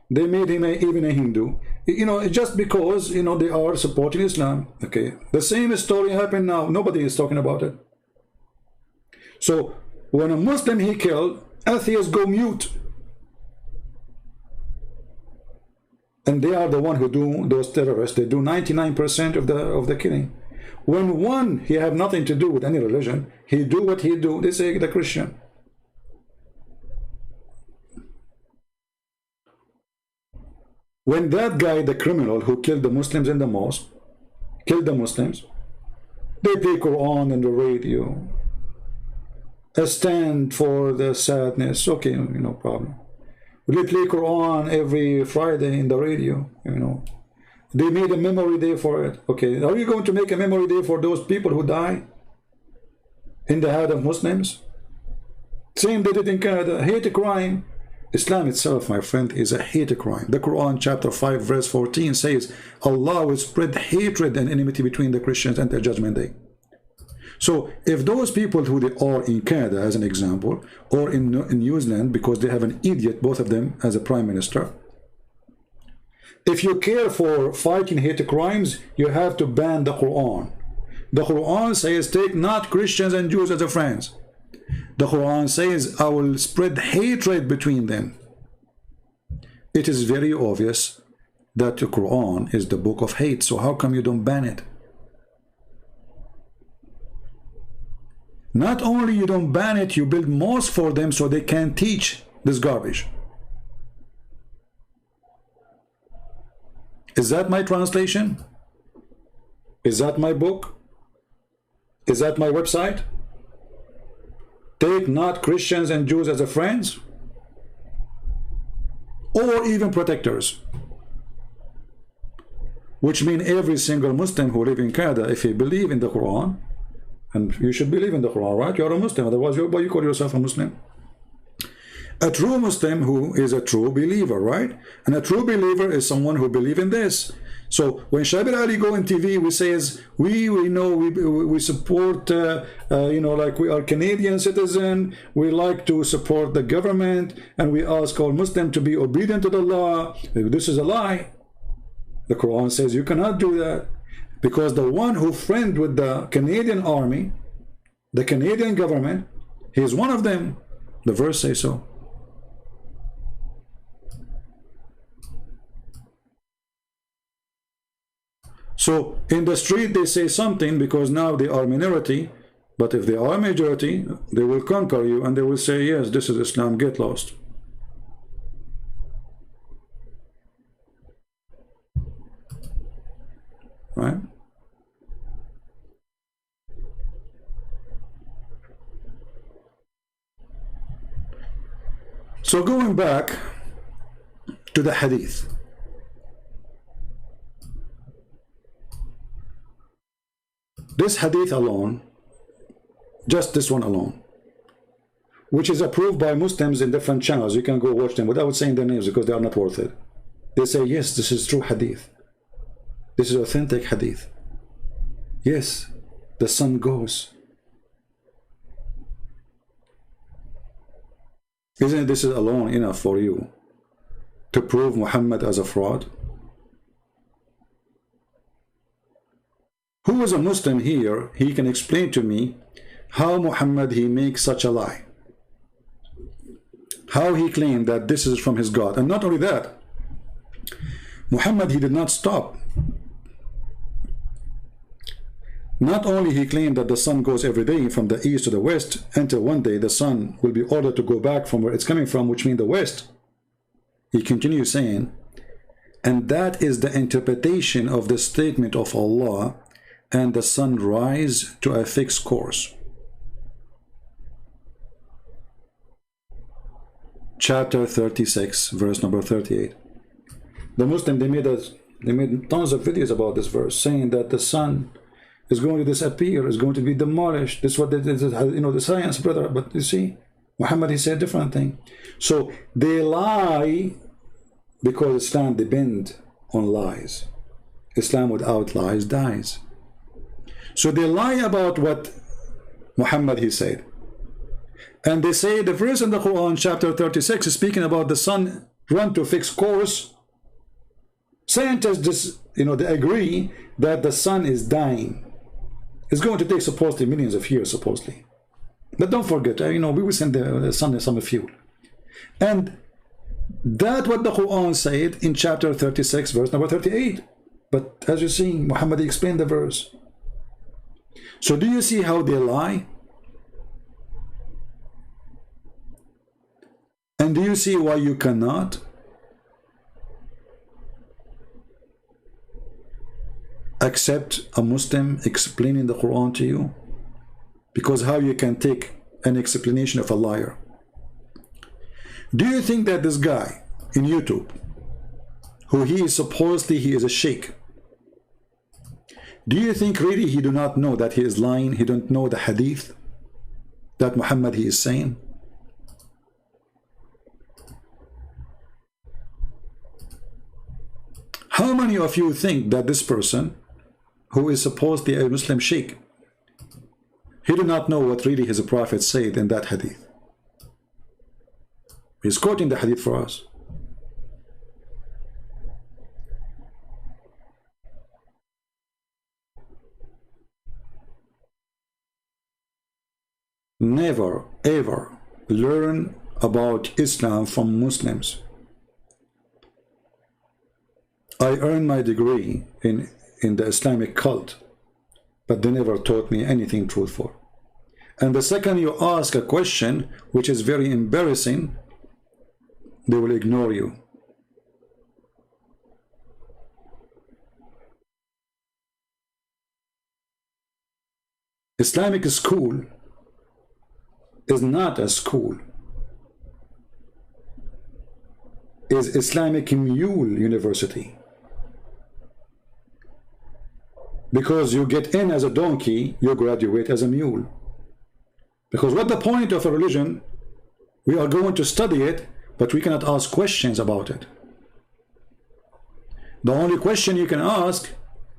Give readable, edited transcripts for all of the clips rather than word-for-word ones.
They made him even a Hindu. You know, just because, you know, they are supporting Islam. Okay, the same story happened now. Nobody is talking about it. So when a Muslim he killed, atheists go mute. And they are the one who do those terrorists. They do 99% of the killing. When one, he have nothing to do with any religion, he do what he do, they say the Christian. When that guy, the criminal who killed the Muslims in the mosque, killed the Muslims, they play Quran on the radio. A stand for the sadness. Okay, no problem. They play Quran every Friday in the radio, you know. They made a memory day for it. Okay, are you going to make a memory day for those people who die in the head of Muslims? Same they did in Canada. Hate crime. Islam itself, my friend, is a hate crime. The Quran chapter 5 verse 14 says Allah will spread hatred and enmity between the Christians until Judgment Day. So if those people who they are in Canada, as an example, or in New Zealand, because they have an idiot, both of them, as a prime minister, if you care for fighting hate crimes, you have to ban the Quran. The Quran says, take not Christians and Jews as a friends. The Quran says, I will spread hatred between them. It is very obvious that the Quran is the book of hate, so how come you don't ban it? Not only you don't ban it, you build mosques for them so they can't teach this garbage. Is that my translation? Is that my book? Is that my website? Take not Christians and Jews as a friends, or even protectors. Which means every single Muslim who live in Canada, if he believe in the Quran, and you should believe in the Quran, right? You're a Muslim, otherwise why you call yourself a Muslim? A true Muslim who is a true believer, right? And a true believer is someone who believes in this. So when Shabir Ali go on TV, we says we know we support you know, like we are Canadian citizen, we like to support the government, and we ask all Muslims to be obedient to the law. This is a lie. The Quran says you cannot do that, because the one who friend with the Canadian army, the Canadian government, he is one of them. The verse says so. So in the street they say something because now they are minority, but if they are majority, they will conquer you and they will say, yes, this is Islam, get lost. Right? So going back to the hadith. This hadith alone, just this one alone, which is approved by Muslims in different channels, you can go watch them without saying their names because they are not worth it. They say, yes, this is true hadith. This is authentic hadith. Yes, the sun goes. Isn't this alone enough for you to prove Muhammad as a fraud? Who is a Muslim here? He can explain to me how Muhammad he makes such a lie. How he claimed that this is from his God. And not only that, Muhammad he did not stop. Not only he claimed that the sun goes every day from the east to the west until one day the sun will be ordered to go back from where it's coming from, which means the west. He continues saying, and that is the interpretation of the statement of Allah, and the sun rise to a fixed course. Chapter 36, verse number 38. The Muslim, they made tons of videos about this verse, saying that the sun is going to disappear, is going to be demolished. This is what this is, you know, the science, brother. But you see, Muhammad he said a different thing. So they lie because Islam depends on lies. Islam without lies dies. So they lie about what Muhammad he said. And they say the verse in the Quran chapter 36 is speaking about the sun run to fixed course. Scientists just, they agree that the sun is dying. It's going to take supposedly millions of years, supposedly. But don't forget, we will send the sun some fuel. And that's what the Quran said in chapter 36, verse number 38. But as you see, Muhammad explained the verse. So do you see how they lie? And do you see why you cannot accept a Muslim explaining the Quran to you? Because how you can take an explanation of a liar? Do you think that this guy in YouTube, who he is a sheikh, do you think really he do not know that he is lying? He don't know the hadith that Muhammad he is saying? How many of you think that this person, who is supposedly a Muslim sheikh, he do not know what really his prophet said in that hadith? He's quoting the hadith for us. Never ever learn about Islam from Muslims. I earned my degree in the Islamic cult, but they never taught me anything truthful. And the second you ask a question which is very embarrassing, they will ignore you. Islamic school is not a school. Is Islamic Mule University. Because you get in as a donkey, you graduate as a mule. Because what the point of a religion? We are going to study it, but we cannot ask questions about it. The only question you can ask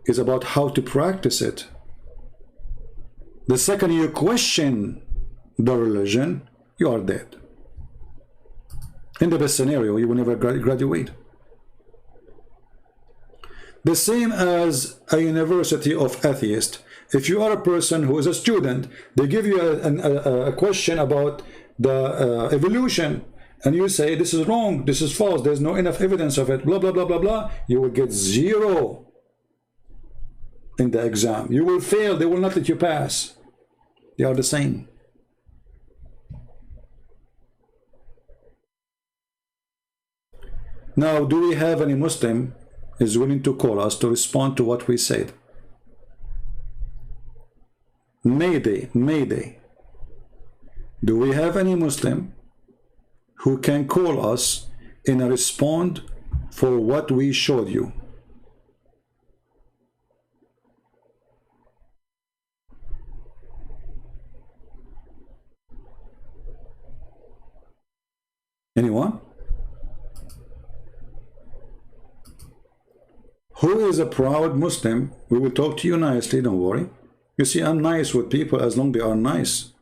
is about how to practice it. The second you question the religion, you are dead. In the best scenario, you will never graduate. The same as a university of atheists. If you are a person who is a student, they give you a question about the evolution, and you say this is wrong, this is false, there's no enough evidence of it, blah blah blah blah blah, you will get 0 in the exam. You will fail. They will not let you pass. They are the same. Now, do we have any Muslim is willing to call us to respond to what we said? Mayday, mayday. Do we have any Muslim who can call us and respond for what we showed you? Anyone? Who is a proud Muslim? We will talk to you nicely, don't worry. You see, I'm nice with people as long as they are nice.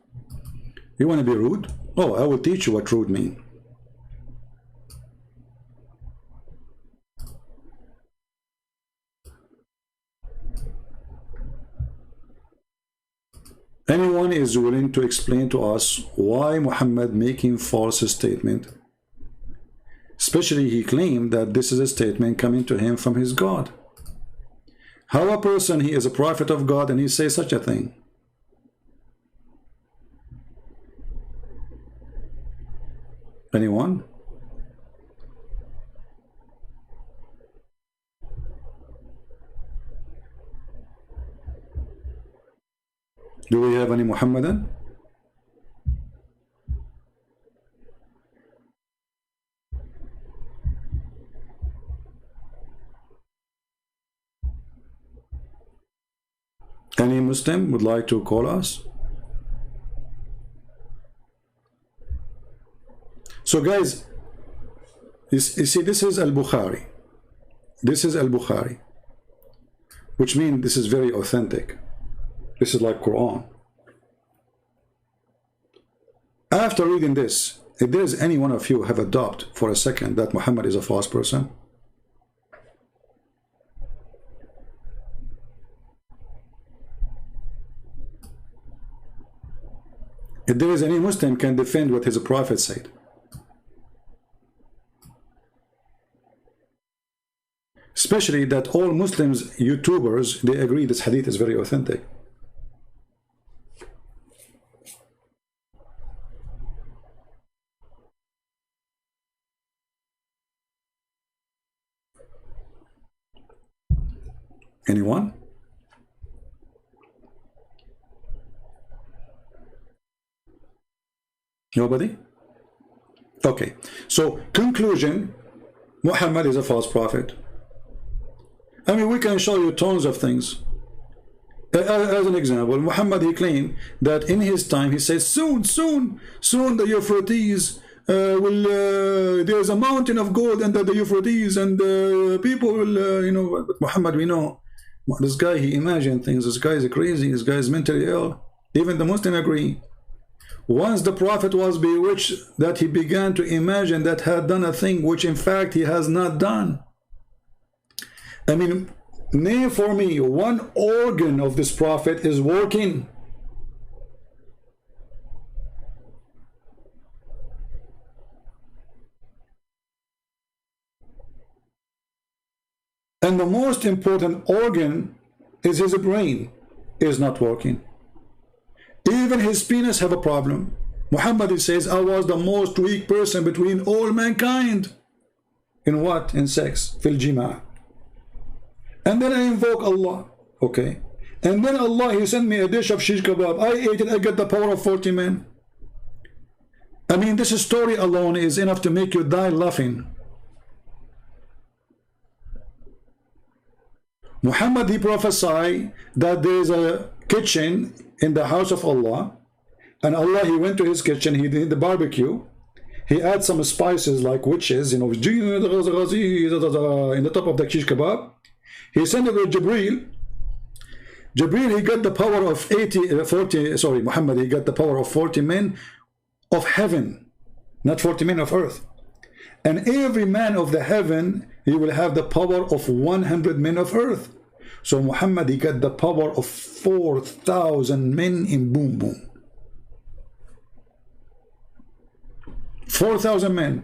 You want to be rude? Oh, I will teach you what rude means. Anyone is willing to explain to us why Muhammad making false statement? Especially he claimed that this is a statement coming to him from his God. How a person, he is a prophet of God and he says such a thing? Anyone? Do we have any Muhammadan? Any Muslim would like to call us? So guys, you see, this is Al-Bukhari. This is Al-Bukhari, which means this is very authentic. This is like Quran. After reading this, if there's any one of you have a doubt for a second that Muhammad is a false person, if there is any Muslim can defend what his prophet said. Especially that all Muslims, YouTubers, they agree this hadith is very authentic. Anyone? Nobody? Okay. So, conclusion, Muhammad is a false prophet. I mean, we can show you tons of things. As an example, Muhammad, he claimed that in his time, he says, soon the Euphrates there's a mountain of gold under the Euphrates, and people will, you know, but Muhammad, we know, this guy, he imagined things. This guy is crazy. This guy is mentally ill. Even the Muslims agree. Once the Prophet was bewitched, that he began to imagine that had done a thing which in fact he has not done. I mean, name for me one organ of this Prophet is working. And the most important organ is his brain is not working. Even his penis have a problem. Muhammad, he says, I was the most weak person between all mankind. In what? In sex. Fil jima'. And then I invoke Allah. Okay. And then Allah, he sent me a dish of shish kebab. I ate it. I get the power of 40 men. I mean, this story alone is enough to make you die laughing. Muhammad, he prophesied that there is a kitchen in the house of Allah, and Allah, he went to his kitchen, he did the barbecue, he had some spices like witches, you know, in the top of the shish kebab. He sent it to Jibreel. Jibreel, he got the power of 40, sorry, Muhammad, he got the power of 40 men of heaven, not 40 men of earth. And every man of the heaven, he will have the power of 100 men of earth. So Muhammad, he got the power of 4,000 men in boom boom. 4,000 men.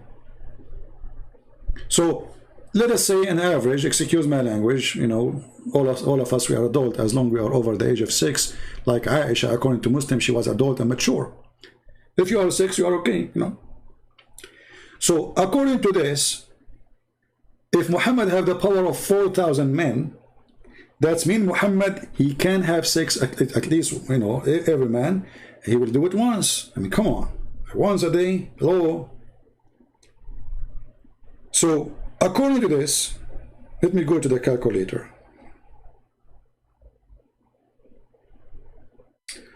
So let us say an average, excuse my language, you know, all of us, we are adult as long as we are over the age of 6. Like Aisha, according to Muslims, she was adult and mature. If you are 6, you are okay, you know. So according to this, if Muhammad have the power of 4,000 men, that means Muhammad, he can have sex at least, you know, every man, he will do it once. I mean, come on, once a day, hello. So according to this, let me go to the calculator.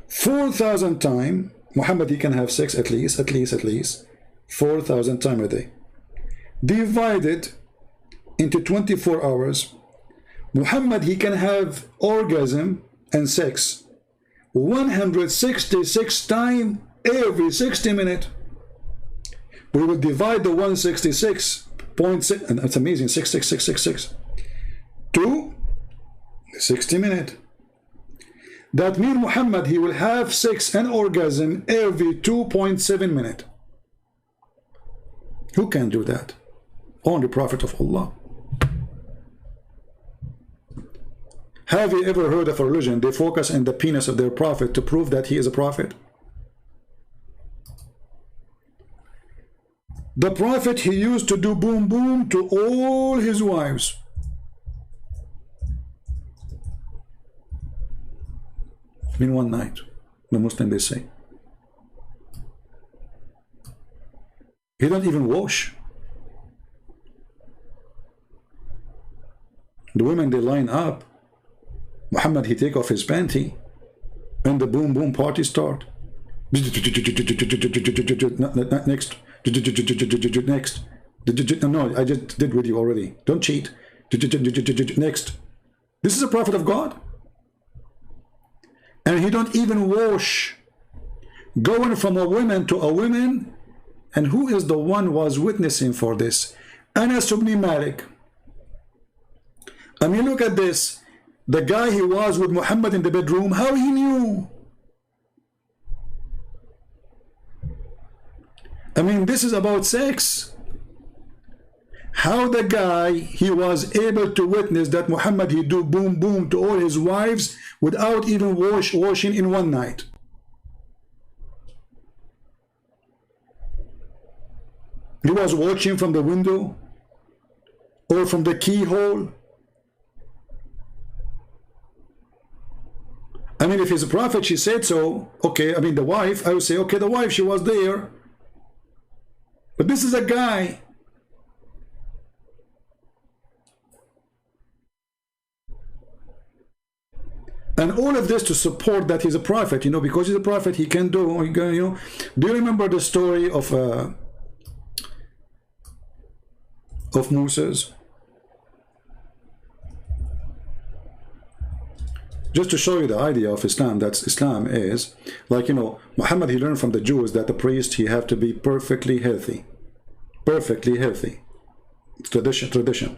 4,000 times, Muhammad, he can have sex at least 4,000 times a day. Divided into 24 hours, Muhammad, he can have orgasm and sex 166 times every 60 minutes. We will divide the 166.6, and that's amazing, 66666 to 60 minutes. That means Muhammad, he will have sex and orgasm every 2.7 minutes. Who can do that? Only Prophet of Allah. Have you ever heard of a religion, they focus on the penis of their prophet to prove that he is a prophet? The prophet, he used to do boom boom to all his wives. In one night, the Muslim, they say. He don't even wash. The women, they line up. Muhammad, he take off his panty, and the boom boom party start. Next. Next. No, I just did with you already. Don't cheat. Next. This is a prophet of God. And he don't even wash. Going from a woman to a woman, And who is the one was witnessing for this? Anas ibn Malik. I mean, look at this. The guy he was with Muhammad in the bedroom, how he knew? I mean, this is about sex. How the guy, he was able to witness that Muhammad, he do boom boom to all his wives without even washing in one night. He was watching from the window or from the keyhole. I mean, if he's a prophet, she said so. Okay, I mean, the wife, I would say, okay, the wife, she was there. But this is a guy. And all of this to support that he's a prophet, you know, because he's a prophet, he can do, you know. Do you remember the story of Moses? Just to show you the idea of Islam, that's Islam is, like, you know, Muhammad, he learned from the Jews that the priest, he have to be perfectly healthy. Perfectly healthy. It's tradition.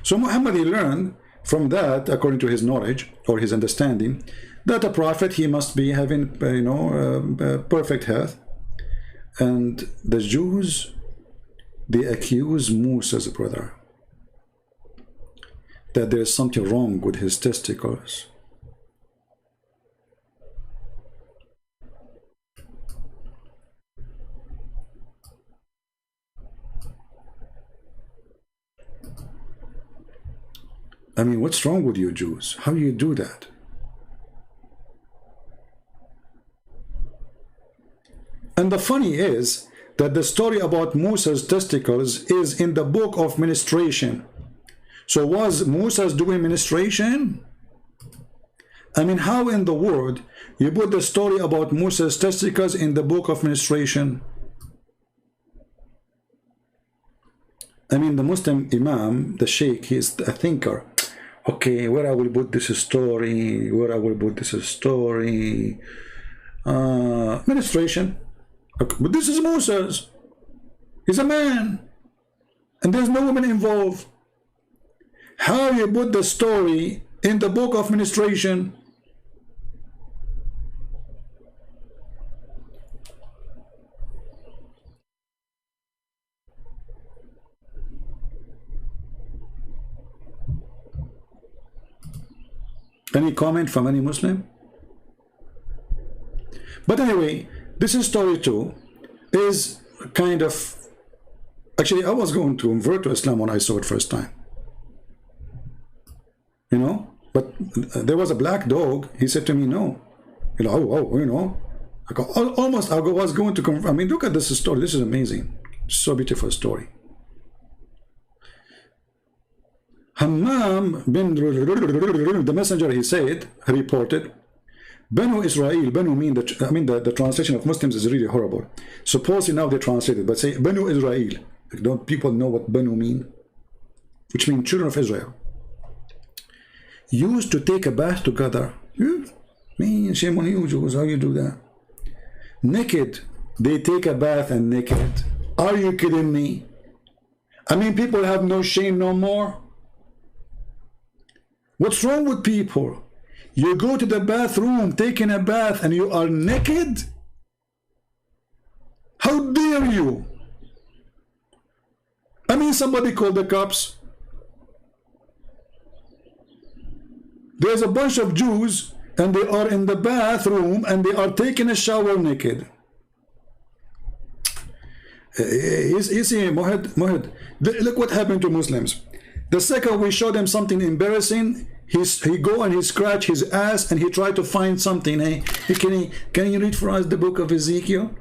So Muhammad, he learned from that, according to his knowledge or his understanding, that a prophet, he must be having, you know, perfect health. And the Jews, they accuse Moses, brother, that there's something wrong with his testicles. I mean, what's wrong with you Jews? How do you do that? And the funny is that the story about Moses' testicles is in the book of ministration. So was Moses doing ministration? I mean, how in the world you put the story about Moses' testicles in the book of ministration? I mean, the Muslim Imam, the Sheikh, he is a thinker. Okay, where I will put this story, where I will put this story. Ministration. Okay, but this is Moses. He's a man. And there's no woman involved. How you put the story in the book of ministration? Any comment from any Muslim? But anyway, this is story 2 is kind of, actually I was going to convert to Islam when I saw it first time, you know, but there was a black dog. He said to me, no, you know, oh, you know, I go, almost I was going to convert. I mean, look at this story. This is amazing. So beautiful story. Hammam bin, the messenger, he said, he reported, Banu Israel, Banu mean, the translation of Muslims is really horrible. Supposedly now they translate it, but say Banu Israel. Don't people know what Banu mean? Which means children of Israel. Used to take a bath together. Man, shame on you Jews, how you do that? Naked, they take a bath and naked. Are you kidding me? I mean, people have no shame no more. What's wrong with people? You go to the bathroom, taking a bath, and you are naked? How dare you? I mean, somebody called the cops. There's a bunch of Jews, and they are in the bathroom, and they are taking a shower naked. You see, Mohad, look what happened to Muslims. The second we show them something embarrassing, he go and he scratch his ass and he try to find something. Hey, can you read for us the book of Ezekiel?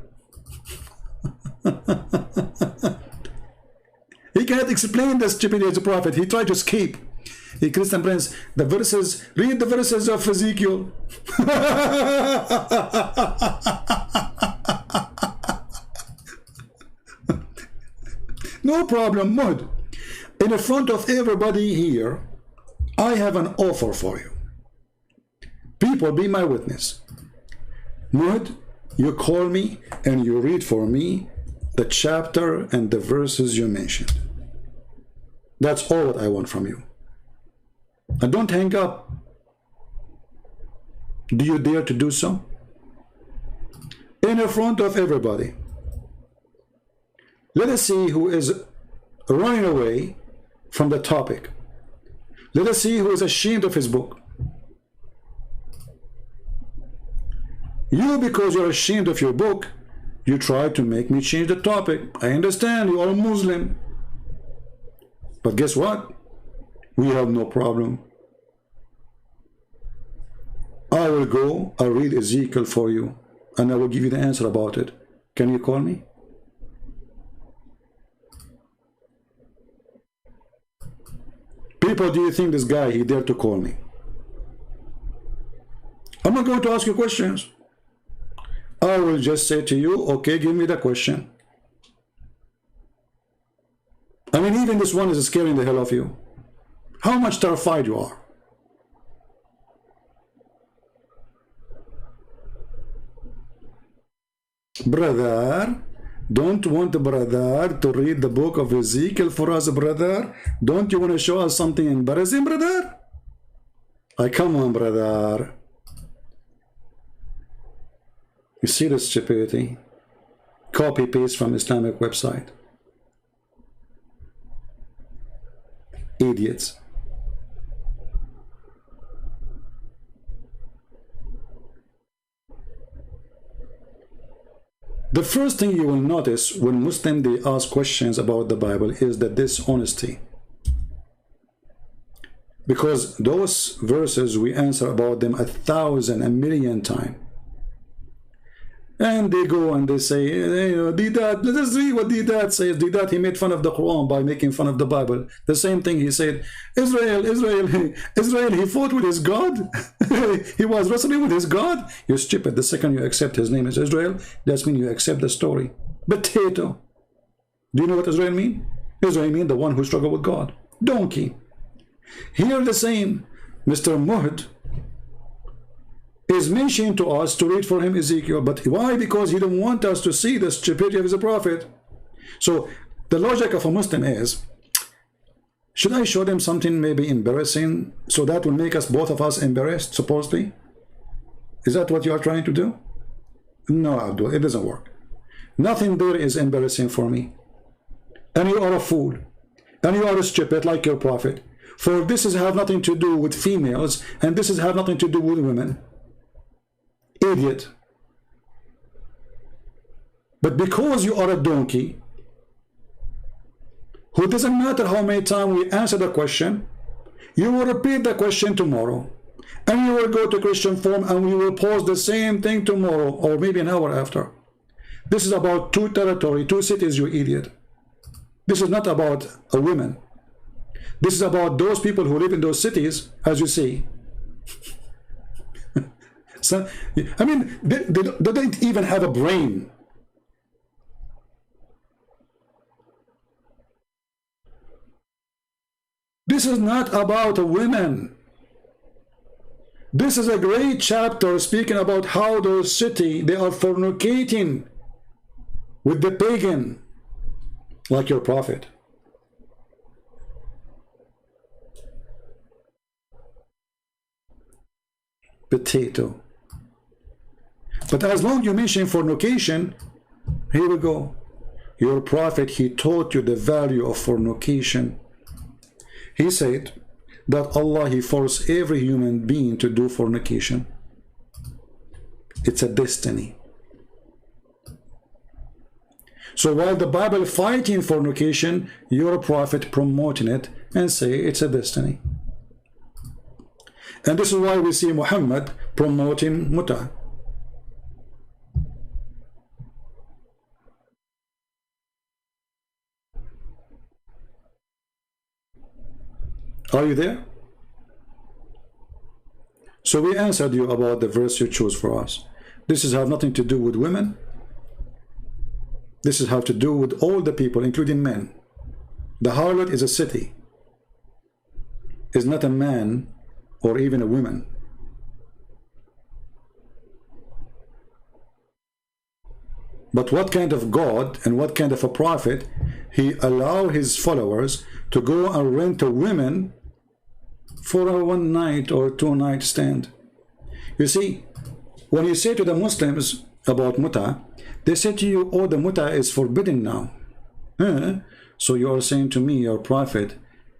He cannot explain the stupidity of the prophet. He tried to escape. Hey, Christian Prince, the verses, read the verses of Ezekiel. No problem, Mud. In front of everybody here, I have an offer for you. People, be my witness. Mud, you call me and you read for me the chapter and the verses you mentioned. That's all what I want from you. And don't hang up. Do you dare to do so? In front of everybody. Let us see who is running away from the topic. Let us see who is ashamed of his book. You, because you're ashamed of your book, you try to make me change the topic. I understand you are a Muslim. But guess what? We have no problem. I will go, I'll read Ezekiel for you, and I will give you the answer about it. Can you call me? People, do you think this guy, he dared to call me? I'm not going to ask you questions. I will just say to you, okay, give me the question. I mean, even this one is scaring the hell of you. How much terrified you are. Brother, don't want the brother to read the book of Ezekiel for us, brother? Don't you want to show us something embarrassing, brother? Come on, brother. You see the stupidity? Copy paste from Islamic website. Idiots. The first thing you will notice when Muslims they ask questions about the Bible is the dishonesty. Because those verses we answer about them 1,000, a million times. And they go and they say, you know, Didat, let us read what Didat says. Didat, he made fun of the Quran by making fun of the Bible. The same thing he said, Israel, he fought with his God. He was wrestling with his God. You're stupid. The second you accept his name is Israel, that means you accept the story. Potato. Do you know what Israel mean? Israel mean the one who struggled with God. Donkey. Here the same. Mr. Muhd is mentioning to us to read for him Ezekiel. But why? Because he don't want us to see the stupidity of his prophet. So the logic of a Muslim is, should I show them something maybe embarrassing so that will make us, both of us, embarrassed, supposedly? Is that what you are trying to do? No, Abdul, it doesn't work. Nothing there is embarrassing for me. And you are a fool. And you are a stupid like your prophet. For this is have nothing to do with females, and this is have nothing to do with women. Idiot. But because you are a donkey, who doesn't matter how many times we answer the question, you will repeat the question tomorrow, and you will go to Christian form and we will pose the same thing tomorrow, or maybe an hour after. This is about two territory, two cities, you idiot. This is not about a woman. This is about those people who live in those cities, as you see. So, I mean, they don't even have a brain. This is not about a women. This is a great chapter speaking about how those cities, they are fornicating with the pagan, like your prophet. Potato. But as long as you mention fornication, here we go. Your prophet, he taught you the value of fornication. He said that Allah, he forced every human being to do fornication. It's a destiny. So while the Bible fighting fornication, your prophet promoting it and say it's a destiny. And this is why we see Muhammad promoting muta. Are you there? So we answered you about the verse you chose for us. This is have nothing to do with women. This is have to do with all the people, including men. The harlot is a city. Is not a man or even a woman. But what kind of God and what kind of a prophet he allow his followers to go and rent a women for a one night or two night stand? You see, when you say to the Muslims about muta, they say to you, oh, the muta is forbidden now. So you are saying to me, your prophet,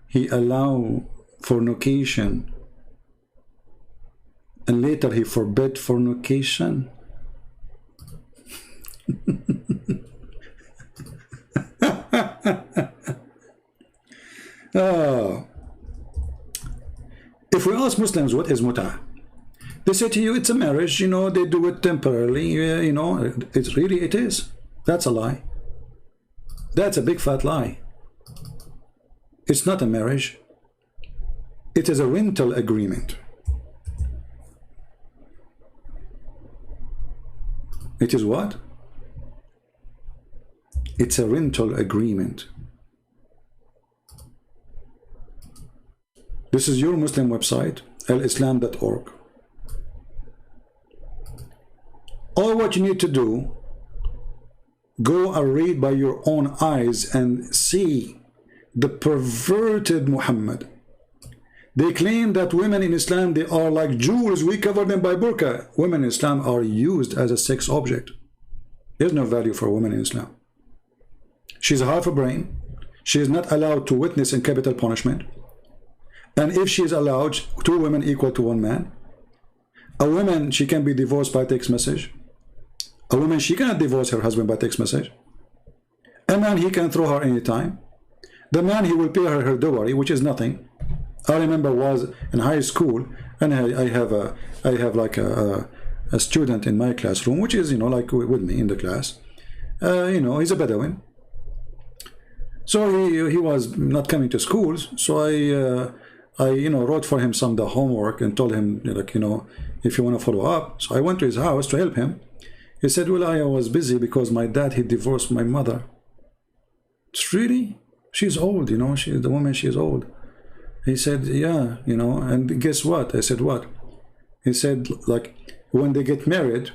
he allow fornication and later he forbid fornication? If we ask Muslims what is muta, they say to you it's a marriage, you know, they do it temporarily, you know, it's really, it is. That's a lie. That's a big fat lie. It's not a marriage. It is a rental agreement. It is what? It's a rental agreement. This is your Muslim website, alislam.org. All what you need to do, go and read by your own eyes and see the perverted Muhammad. They claim that women in Islam, they are like jewels, we cover them by burqa. Women in Islam are used as a sex object. There's no value for a woman in Islam. She's half a brain. She is not allowed to witness in capital punishment. And if she is allowed, two women equal to one man. A woman, she can be divorced by text message. A woman, she cannot divorce her husband by text message. A man, he can throw her anytime. The man, he will pay her dowry, which is nothing. I remember was in high school, and I have like a student in my classroom, which is, you know, like with me in the class. You know, he's a Bedouin. So he was not coming to school. So I you know, wrote for him some of the homework and told him, like, you know, if you want to follow up. So I went to his house to help him. He said, well, I was busy because my dad, he divorced my mother. It's really? She's old, you know, the woman, she is old. He said, yeah, you know, and guess what? I said, what? He said, like, when they get married,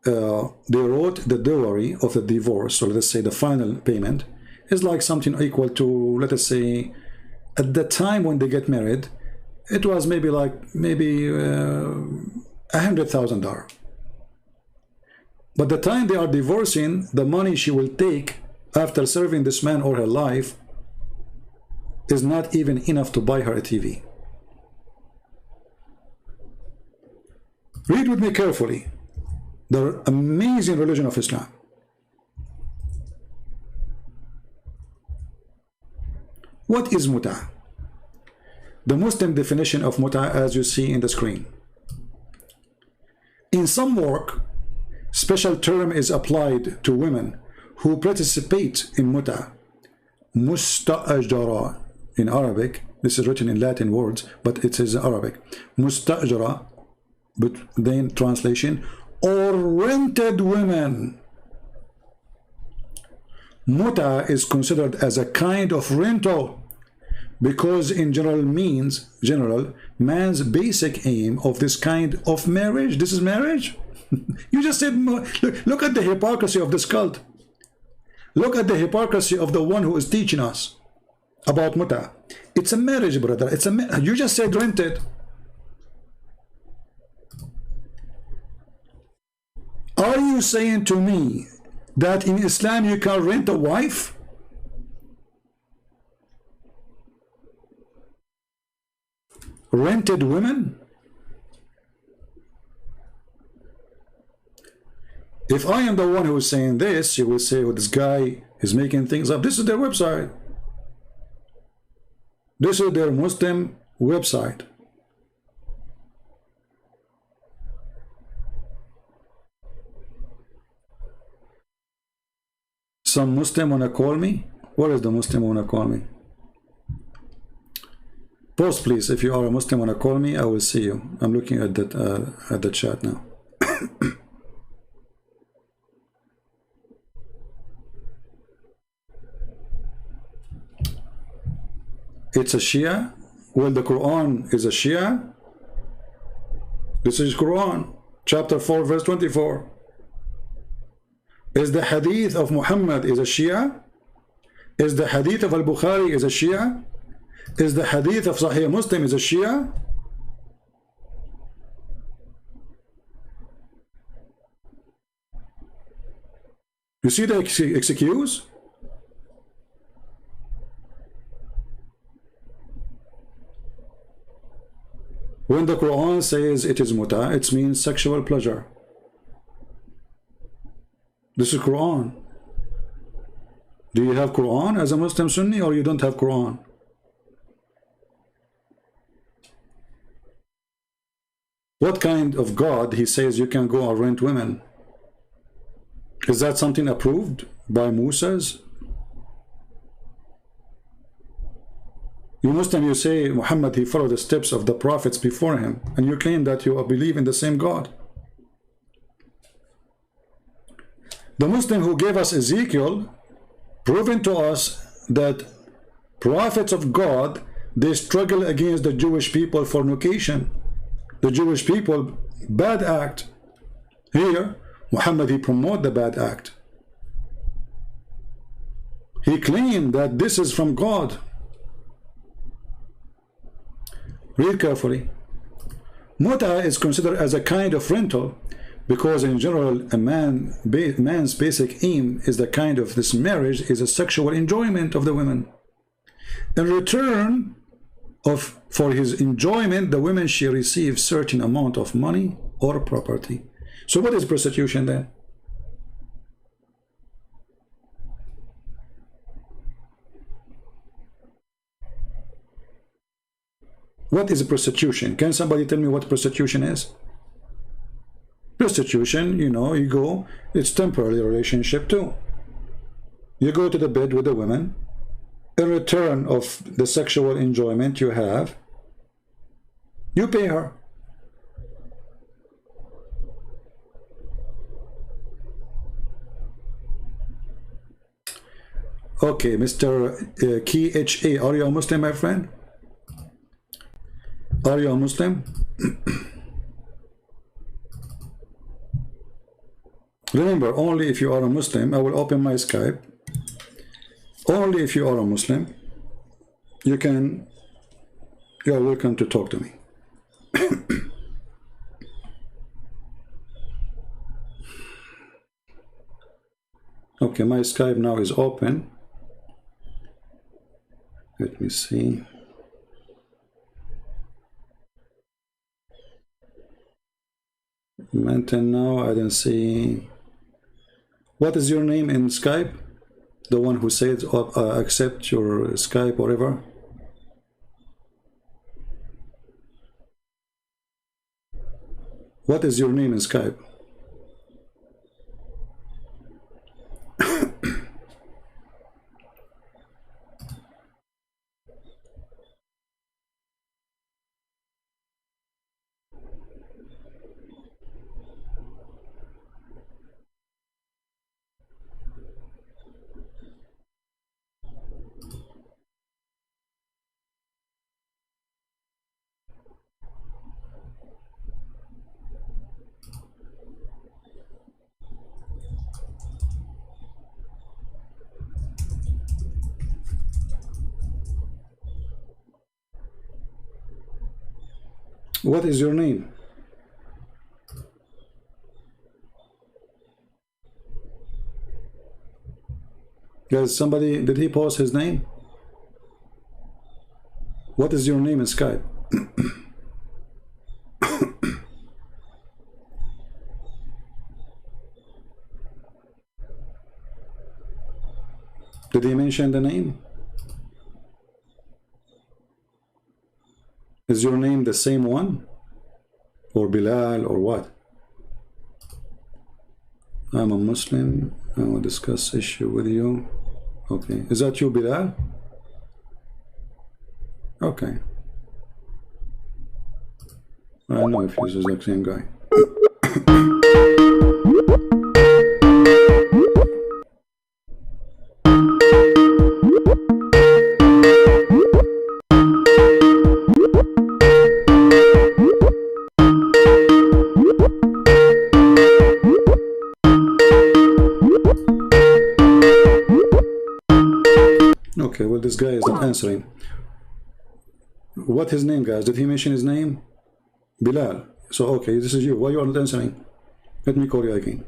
they wrote the dowry of the divorce, or let's say the final payment, is like something equal to, let us say, at the time when they get married, it was maybe like, maybe $100,000. But the time they are divorcing, the money she will take after serving this man all her life is not even enough to buy her a TV. Read with me carefully the amazing religion of Islam. What is muta? The Muslim definition of muta, as you see in the screen. In some work, special term is applied to women who participate in muta. Musta'ajara in Arabic. This is written in Latin words, but it is Arabic. Musta'ajara, but then translation, or rented women. Muta is considered as a kind of rental because in general man's basic aim of this kind of marriage, this is marriage. You just said, look at the hypocrisy of this cult. Look at the hypocrisy of the one who is teaching us about muta. It's a marriage, brother. It's a you just said rented. Are you saying to me that in Islam you can rent a wife? Rented women? If I am the one who is saying this, you will say, well, this guy is making things up. This is their website. This is their Muslim website. Some Muslim wanna call me? Where is the Muslim wanna call me? Post please, if you are a Muslim wanna call me, I will see you. I'm looking at that at the chat now. It's a Shia. Well, the Quran is a Shia. This is Quran, chapter 4, verse 24. Is the hadith of Muhammad is a Shia? Is the hadith of Al-Bukhari is a Shia? Is the hadith of Sahih Muslim is a Shia? You see the excuse? When the Quran says it is muta, it means sexual pleasure. This is Quran. Do you have Quran as a Muslim Sunni, or you don't have Quran? What kind of God he says you can go and rent women? Is that something approved by Moses? You Muslim, you say Muhammad, he followed the steps of the prophets before him, and you claim that you believe in the same God. The Muslim who gave us Ezekiel, proving to us that prophets of God, they struggle against the Jewish people for fornication. The Jewish people, bad act. Here, Muhammad, he promote the bad act. He claimed that this is from God. Read carefully. Muta is considered as a kind of rental because in general a man's basic aim is the kind of this marriage is a sexual enjoyment of the women. In return for his enjoyment, the women she receives certain amount of money or property. So what is prostitution then? What is prostitution? Can somebody tell me what prostitution is? Prostitution, you know, you go, it's temporary relationship too. You go to the bed with the woman. In return of the sexual enjoyment you have, you pay her. Okay, Mr. KHA, are you a Muslim, my friend? Are you a Muslim? Remember, only if you are a Muslim, I will open my Skype. Only if you are a Muslim, you are welcome to talk to me. Okay, my Skype now is open. Let me see. Maintain now, I don't see. What is your name in Skype? The one who says accept your Skype, whatever. What is your name in Skype? What is your name? Guys, somebody, did he post his name? What is your name in Skype? Did he mention the name? Is your name the same one? Or Bilal or what? I'm a Muslim. I will discuss issue with you. Okay. Is that you, Bilal? Okay. I don't know if he's the exact same guy. this guy is not answering. What his name, guys? Did he mention his name? Bilal. So okay, this is you. Why you are not answering? Let me call you again.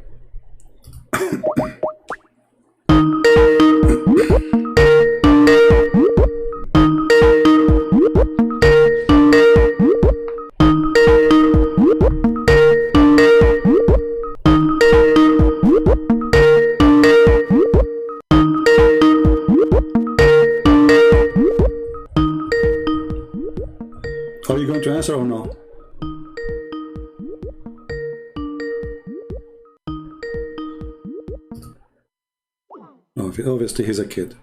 Are you going to answer or no? Obviously, he's a kid.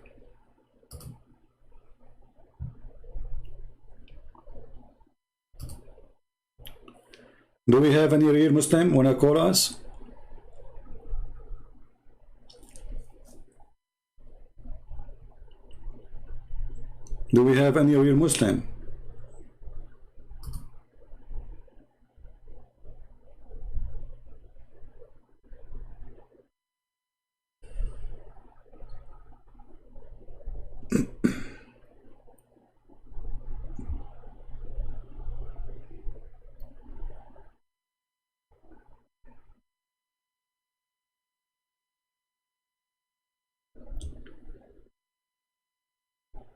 Do we have any real Muslim want to call us? Do we have any real Muslim?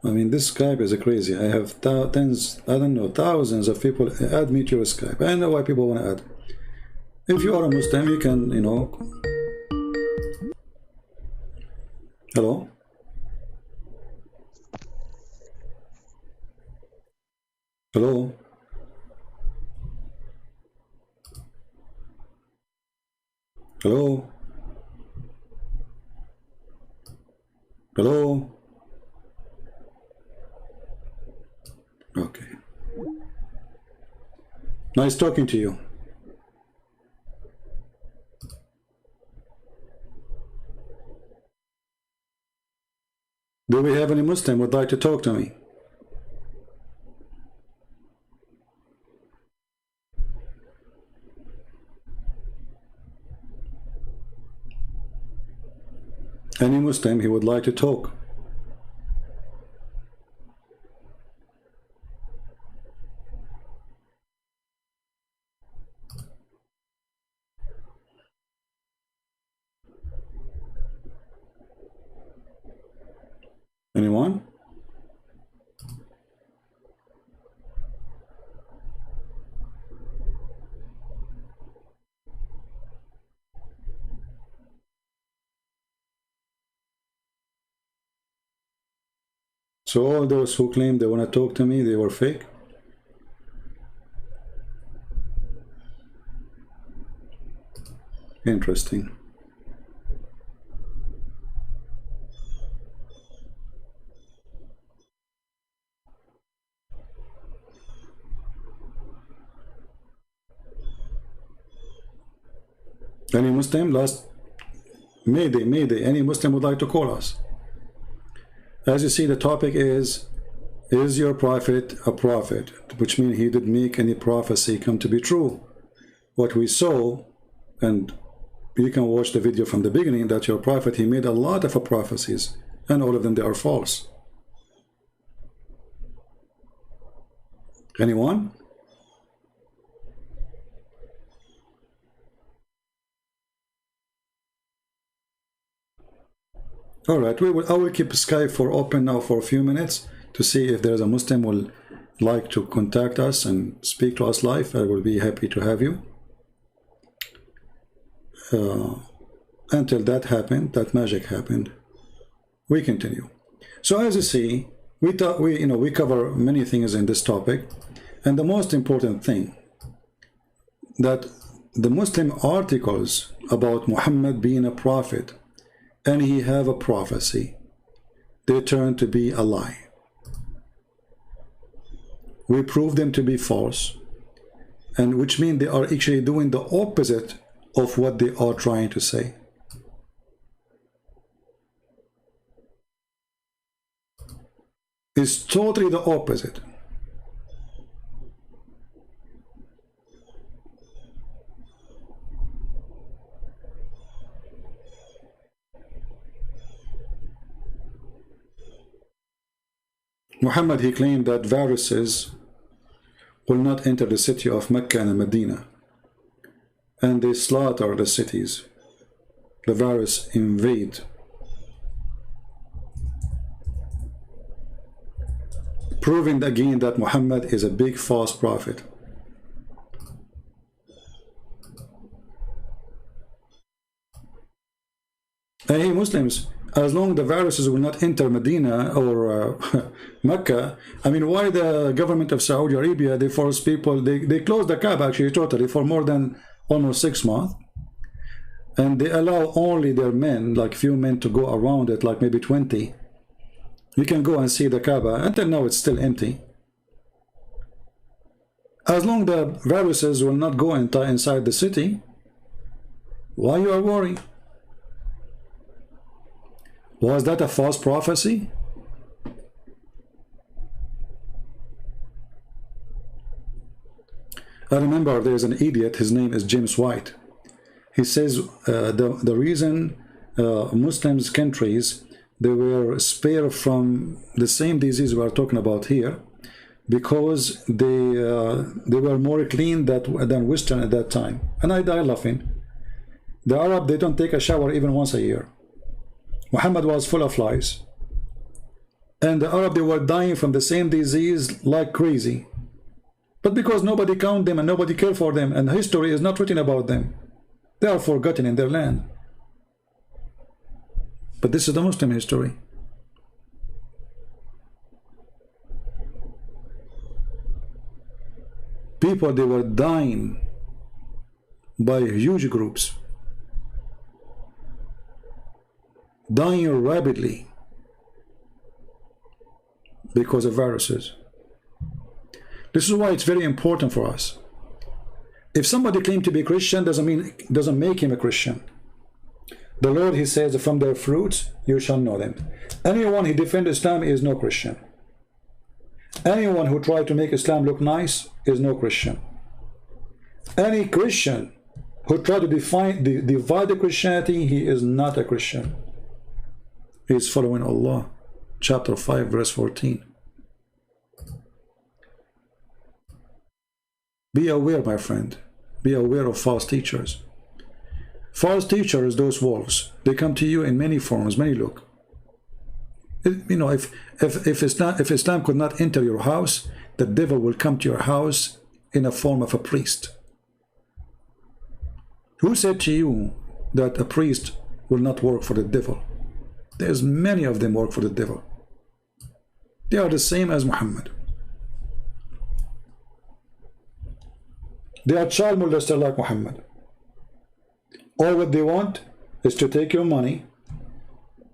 I mean, this Skype is crazy. I have tens, I don't know, thousands of people add me to your Skype. I don't know why people want to add. If you are a Muslim, you can, you know. Hello? Hello? Hello? Hello? Okay. Nice talking to you. Do we have any Muslim who would like to talk to me? Any Muslim he would like to talk? Anyone? So all those who claim they want to talk to me, they were fake? Interesting. Any Muslim? Last Mayday, any Muslim would like to call us? As you see, the topic is your prophet a prophet? Which means he did make any prophecy come to be true. What we saw, and you can watch the video from the beginning, that your prophet, he made a lot of prophecies, and all of them, they are false. Anyone? All right, I will keep Skype for open now for a few minutes to see if there's a Muslim who will like to contact us and speak to us live. I will be happy to have you. Until that happened, that magic happened, we continue. So as you see, we cover many things in this topic, and the most important thing that the Muslim articles about Muhammad being a prophet and he have a prophecy, they turn to be a lie. We prove them to be false, and which means they are actually doing the opposite of what they are trying to say. It's totally the opposite. Muhammad, he claimed that viruses will not enter the city of Mecca and Medina, and they slaughter the cities. The virus invade, proving again that Muhammad is a big false prophet. Hey Muslims, as long as the viruses will not enter Medina or Mecca, I mean, why the government of Saudi Arabia, they force people, they close the Kaaba actually totally for more than almost 6 months, and they allow only their men, like few men, to go around it, like maybe 20. You can go and see the Kaaba. Until now it's still empty. As long as the viruses will not go inside the city, why you are worried? Was that a false prophecy? I remember there's an idiot, his name is James White. He says the reason Muslims countries, they were spared from the same disease we are talking about here, because they were more clean than Western at that time. And I die laughing. The Arab, they don't take a shower even once a year. Muhammad was full of flies, and the Arab, they were dying from the same disease like crazy, but because nobody count them and nobody care for them, and history is not written about them, they are forgotten in their land. But this is the Muslim history. People, they were dying by huge groups, dying rapidly because of viruses. This is why it's very important for us. If somebody claims to be Christian, doesn't make him a Christian. The Lord, he says, from their fruits you shall know them. Anyone who defends Islam is no Christian. Anyone who tries to make Islam look nice is no Christian. Any Christian who tries to divide the Christianity, he is not a Christian. He is following Allah. Chapter 5, verse 14. Be aware, my friend. Be aware of false teachers. False teachers, those wolves, they come to you in many forms, many look. You know, if Islam could not enter your house, the devil will come to your house in a form of a priest. Who said to you that a priest will not work for the devil? There's many of them work for the devil. They are the same as Muhammad. They are child molester like Muhammad. All what they want is to take your money,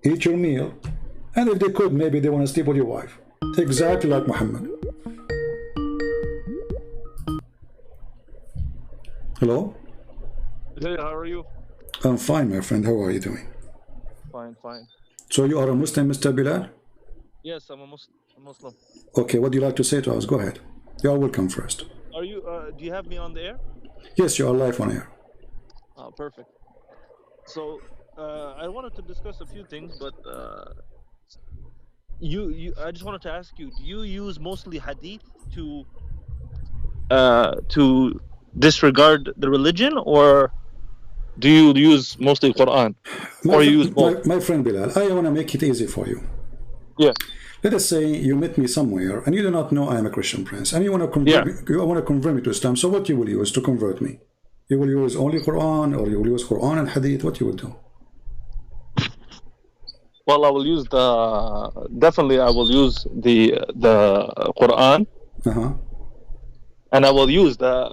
eat your meal, and if they could, maybe they want to sleep with your wife. Exactly like Muhammad. Hello? Hey, how are you? I'm fine, my friend. How are you doing? Fine, fine. So you are a Muslim, Mr. Bilal? Yes, I'm a Muslim. Okay, what do you like to say to us? Go ahead. You are welcome first. Are you? Do you have me on the air? Yes, you are live on air. Oh, perfect. So, I wanted to discuss a few things, but I just wanted to ask you: do you use mostly hadith to disregard the religion, or do you use mostly Quran, or you use both? My friend Bilal, I want to make it easy for you. Yeah. Let us say you met me somewhere and you do not know I am a Christian prince, and you want to convert me to Islam. So what you will use to convert me? You will use only Quran, or you will use Quran and Hadith? What you will do? Well, I will use definitely I will use the Quran, and I will use the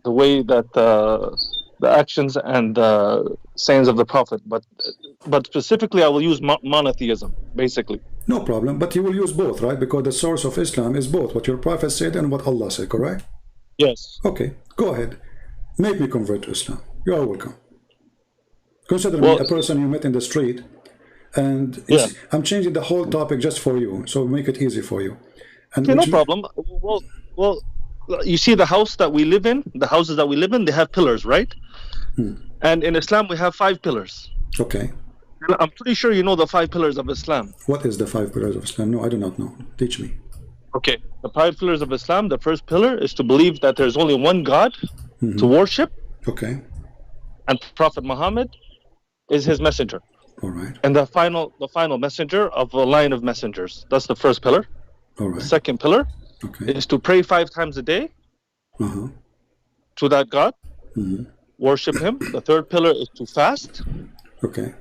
way that the actions and the sayings of the Prophet, but specifically I will use monotheism, basically. No problem, but you will use both, right? Because the source of Islam is both what your Prophet said and what Allah said, correct? Yes. Okay, go ahead. Make me convert to Islam. You are welcome. Consider me a person you met in the street, and I'm changing the whole topic just for you, so make it easy for you. And okay, no problem. Well, you see the house that we live in, the houses that we live in, they have pillars, right? And in Islam, we have 5 pillars. Okay. I'm pretty sure you know the 5 pillars of Islam. What is the 5 pillars of Islam? No, I do not know. Teach me. Okay, the 5 pillars of Islam, the first pillar is to believe that there's only one God to worship. Okay. And Prophet Muhammad is his messenger. All right. And the final messenger of a line of messengers. That's the first pillar. All right. The second pillar is to pray 5 times a day to that God. Worship him. The third pillar is to fast. Okay.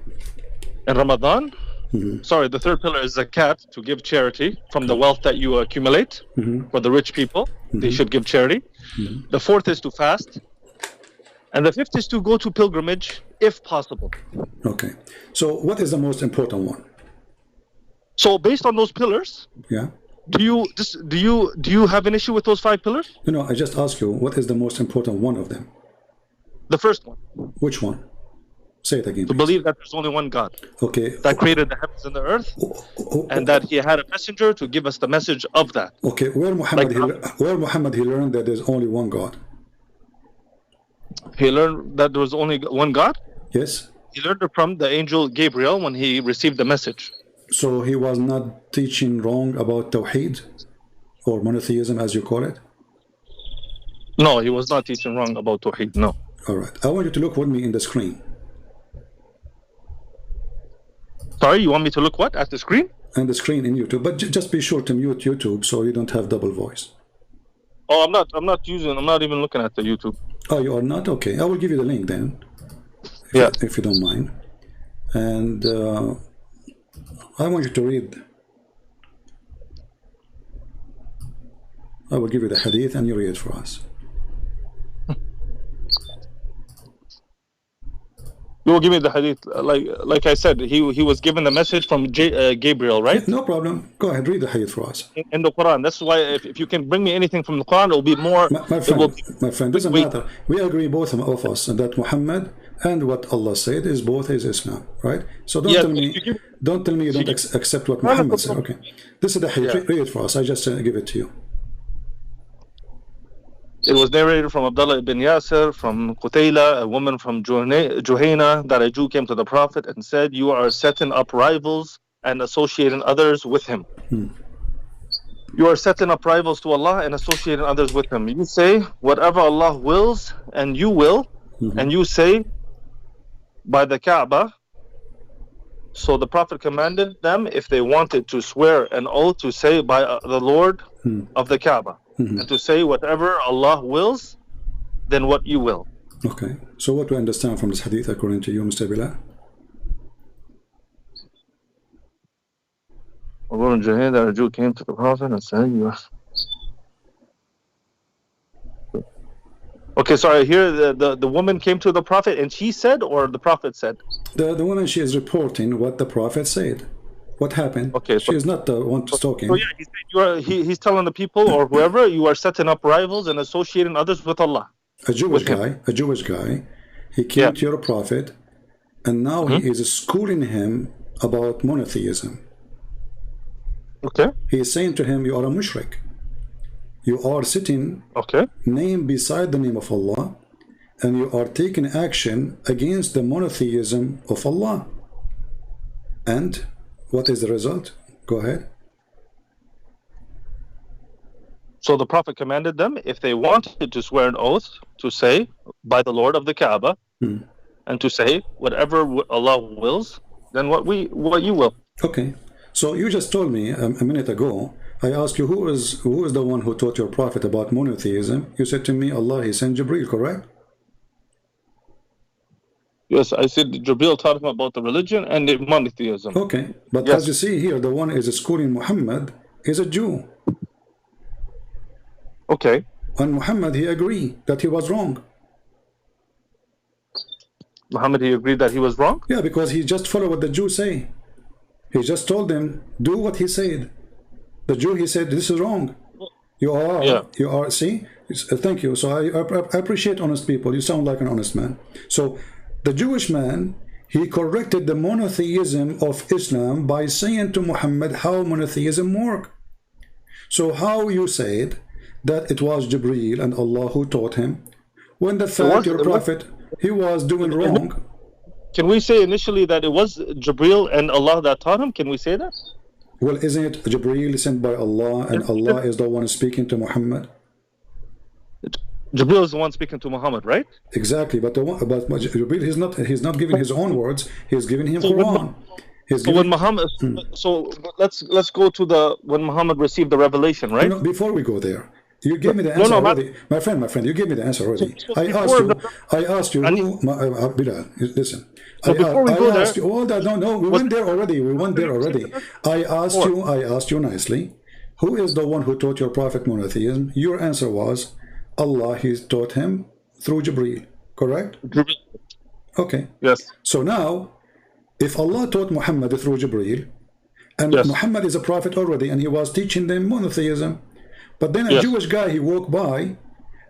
In Ramadan. Sorry, the third pillar is zakat, to give charity from the wealth that you accumulate. For the rich people, they should give charity. The fourth is to fast. And the fifth is to go to pilgrimage if possible. Okay. So what is the most important one? So based on those pillars, do you have an issue with those 5 pillars? No, I just asked you, what is the most important one of them? The first one. Which one? Say it again. To believe that there's only one God. Okay. That created the heavens and the earth, and that he had a messenger to give us the message of that. Okay. Where Muhammad he learned that there's only one God? He learned that there was only one God? Yes. He learned it from the angel Gabriel when he received the message. So he was not teaching wrong about Tawheed or monotheism, as you call it? No, he was not teaching wrong about Tawheed, no. All right. I want you to look with me in the screen. Sorry, you want me to look what? At the screen? And the screen in YouTube. But just be sure to mute YouTube so you don't have double voice. Oh, I'm not even looking at the YouTube. Oh, you are not? Okay. I will give you the link then. If you don't mind. And I want you to read. I will give you the hadith and you read it for us. You will give me the hadith. Like I said, he was given the message from Gabriel, right? No problem. Go ahead, read the hadith for us. In the Quran. That's why if you can bring me anything from the Quran, it will be more... My friend, doesn't matter. We agree, both of us, that Muhammad and what Allah said is both is Islam, right? So don't tell me you don't accept what Muhammad said. Okay. This is the hadith. Read it for us. I just give it to you. It was narrated from Abdullah ibn Yasir, from Qutayla, a woman from Juhayna, that a Jew came to the Prophet and said, "You are setting up rivals and associating others with him." You are setting up rivals to Allah and associating others with him. You say, whatever Allah wills, and you will, and you say, by the Kaaba. So the Prophet commanded them, if they wanted to swear an oath, to say by the Lord of the Kaaba. And to say whatever Allah wills, then what you will. Okay. So what do we understand from this hadith according to you, Mr. Bilal? A woman Juhayna, that a Jew came to the Prophet and said, "You are..." Okay, sorry. Here the woman came to the Prophet and she said, or the Prophet said? The woman, she is reporting what the Prophet said. What happened? Okay, she is not the one talking. So yeah, he's telling the people or whoever, you are setting up rivals and associating others with Allah. A Jewish guy, he came to your Prophet, and now he is schooling him about monotheism. Okay. He is saying to him, you are a mushrik. You are sitting name beside the name of Allah, and you are taking action against the monotheism of Allah. And what is the result? Go ahead. So the Prophet commanded them, if they wanted to swear an oath, to say by the Lord of the Kaaba, and to say whatever Allah wills, then what you will. Okay. So you just told me a minute ago, I asked you who is the one who taught your Prophet about monotheism. You said to me, Allah, he sent Jibreel, correct? Yes, I said Jibreel taught him about the religion and the monotheism. Okay, but as you see here, the one is schooling Muhammad is a Jew. Okay. And Muhammad, he agreed that he was wrong. Muhammad, he agreed that he was wrong? Yeah, because he just followed what the Jews say. He just told them, do what he said. The Jew, he said, this is wrong. You are, see? Thank you. So I appreciate honest people. You sound like an honest man. So the Jewish man, he corrected the monotheism of Islam by saying to Muhammad how monotheism works. So how you said that it was Jibreel and Allah who taught him, when the fact your Prophet, he was doing wrong. Can we say initially that it was Jibreel and Allah that taught him? Can we say that? Well, isn't it Jibreel sent by Allah, and Allah is the one speaking to Muhammad? Jibreel is the one speaking to Muhammad, right? Exactly, but Jibreel, he's not giving his own words. He's giving him Quran. So when Muhammad, so let's go to when Muhammad received the revelation, right? No, before we go there, you gave me the answer already. My friend, you gave me the answer already. I asked you, Bilal, listen. I asked you, we went there already. I asked you nicely, who is the one who taught your prophet monotheism? Your answer was, Allah, he taught him through Jibreel, correct? Okay. Yes. So now, if Allah taught Muhammad through Jibreel, and Muhammad is a prophet already, and he was teaching them monotheism, but then a Jewish guy, he walked by,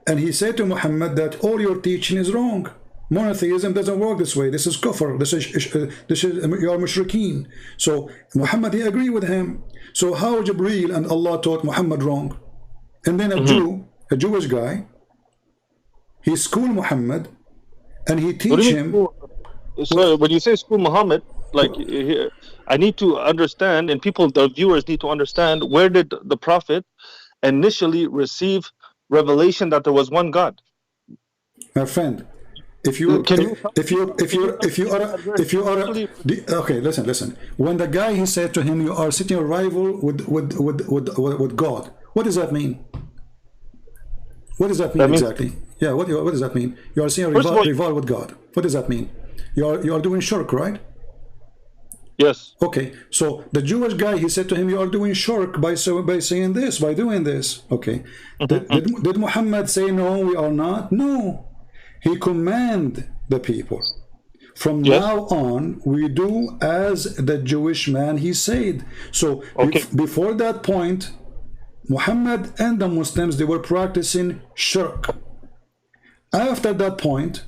and he said to Muhammad that all your teaching is wrong. Monotheism doesn't work this way. This is kufr. This is you are mushrikeen. So Muhammad, he agreed with him. So how Jibreel and Allah taught Muhammad wrong? And then a Jewish guy, he schooled Muhammad, and he teach him. So when you say school Muhammad, like I need to understand, and the viewers need to understand, where did the prophet initially receive revelation that there was one God? My friend, if you okay, listen. When the guy, he said to him, you are sitting a rival with God. What does that mean? What does that mean exactly? Yeah, what does that mean? You are seeing a rival with God. What does that mean? You are doing shirk, right? Yes. Okay, so the Jewish guy, he said to him, you are doing shirk by saying this, by doing this. Okay. Did Muhammad say, no, we are not? No. He commanded the people. From now on, we do as the Jewish man, he said. So before that point, Muhammad and the Muslims, they were practicing shirk. After that point,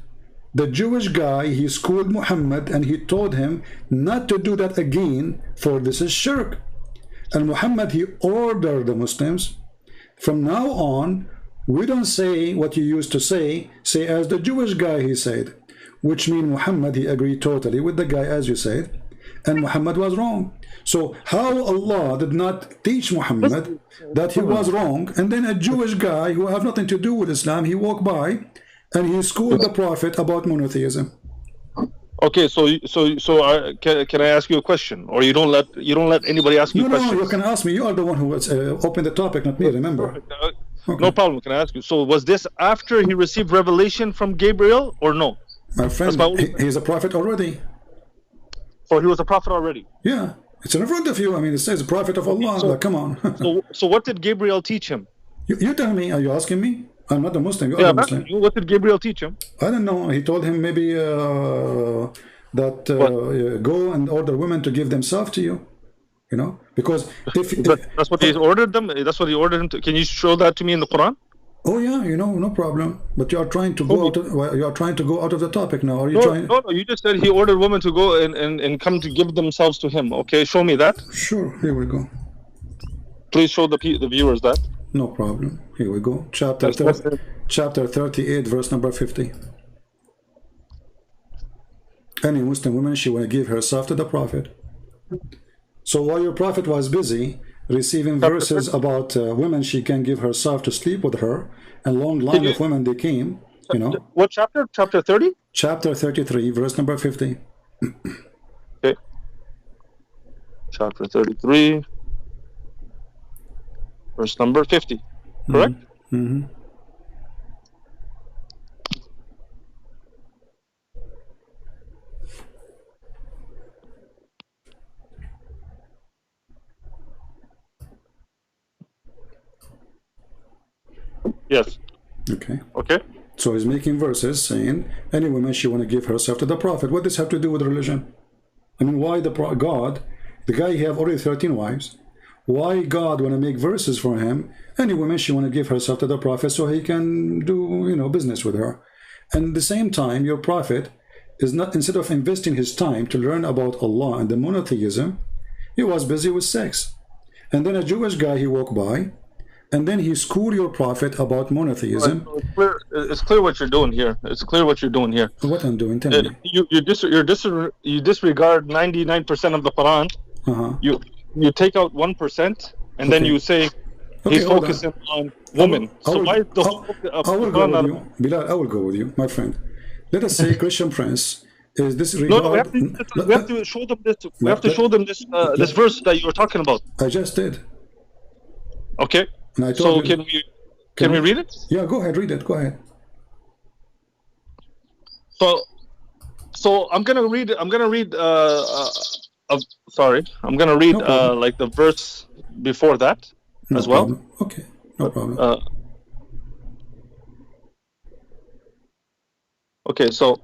the Jewish guy, he schooled Muhammad, and he told him not to do that again, for this is shirk. And Muhammad, he ordered the Muslims, from now on, we don't say what you used to say as the Jewish guy, he said. Which means Muhammad, he agreed totally with the guy, as you said, and Muhammad was wrong. So how Allah did not teach Muhammad that he was wrong, and then a Jewish guy who have nothing to do with Islam, he walked by, and he schooled the prophet about monotheism. Okay, so can I ask you a question, or you don't let anybody ask you questions? No, you can ask me. You are the one who opened the topic, not me. Remember? Okay. No problem. Can I ask you? So was this after he received revelation from Gabriel, or no? My friend, he's a prophet already. So he was a prophet already. Yeah, it's in front of you. I mean, it says prophet of Allah. So, come on. so what did Gabriel teach him? You tell me. Are you asking me? I'm not a Muslim. You are a Muslim. What did Gabriel teach him? I don't know. He told him maybe go and order women to give themselves to you. You know, because that's what he ordered them. That's what he ordered him to. Can you show that to me in the Quran? Oh yeah, no problem. But you are trying to go out of the topic now. Are you trying? No. You just said he ordered women to go and come to give themselves to him. Okay, show me that. Sure. Here we go. Please show the viewers that. No problem. Here we go. Chapter 38, verse number 50. Any Muslim woman, she will give herself to the Prophet. So while your Prophet was busy receiving verses about women, she can give herself to sleep with her, and long line of women, they came, you know. What chapter? Chapter 30? Chapter 33, verse number 50. Okay. Chapter 33. Verse number 50, correct? Mm-hmm. Yes. Okay. Okay. So he's making verses saying, any woman, she want to give herself to the Prophet. What does this have to do with religion? I mean, why God, the guy, he have already 13 wives. Why God want to make verses for him? Any woman, she want to give herself to the Prophet so he can do, you know, business with her. And at the same time, your Prophet is not, instead of investing his time to learn about Allah and the monotheism, he was busy with sex. And then a Jewish guy, he walked by, and then he schooled your Prophet about monotheism. Right. It's clear what you're doing here. It's clear what you're doing here. What I'm doing? Tell me. You disregard 99% of the Quran. you take out 1%, and then you say he's focusing on women. So why is the I will go with you, Bilal. I will go with you, my friend. Let us say Christian Prince is disregard. No, we have to show them this. We have to show them this this verse that you were talking about. I just did. Okay. And I so told you, can we read it? Yeah, go ahead, read it. Go ahead. So I'm gonna read. Sorry, I'm gonna read like the verse before that as well. Problem. Okay, no problem. Okay, so,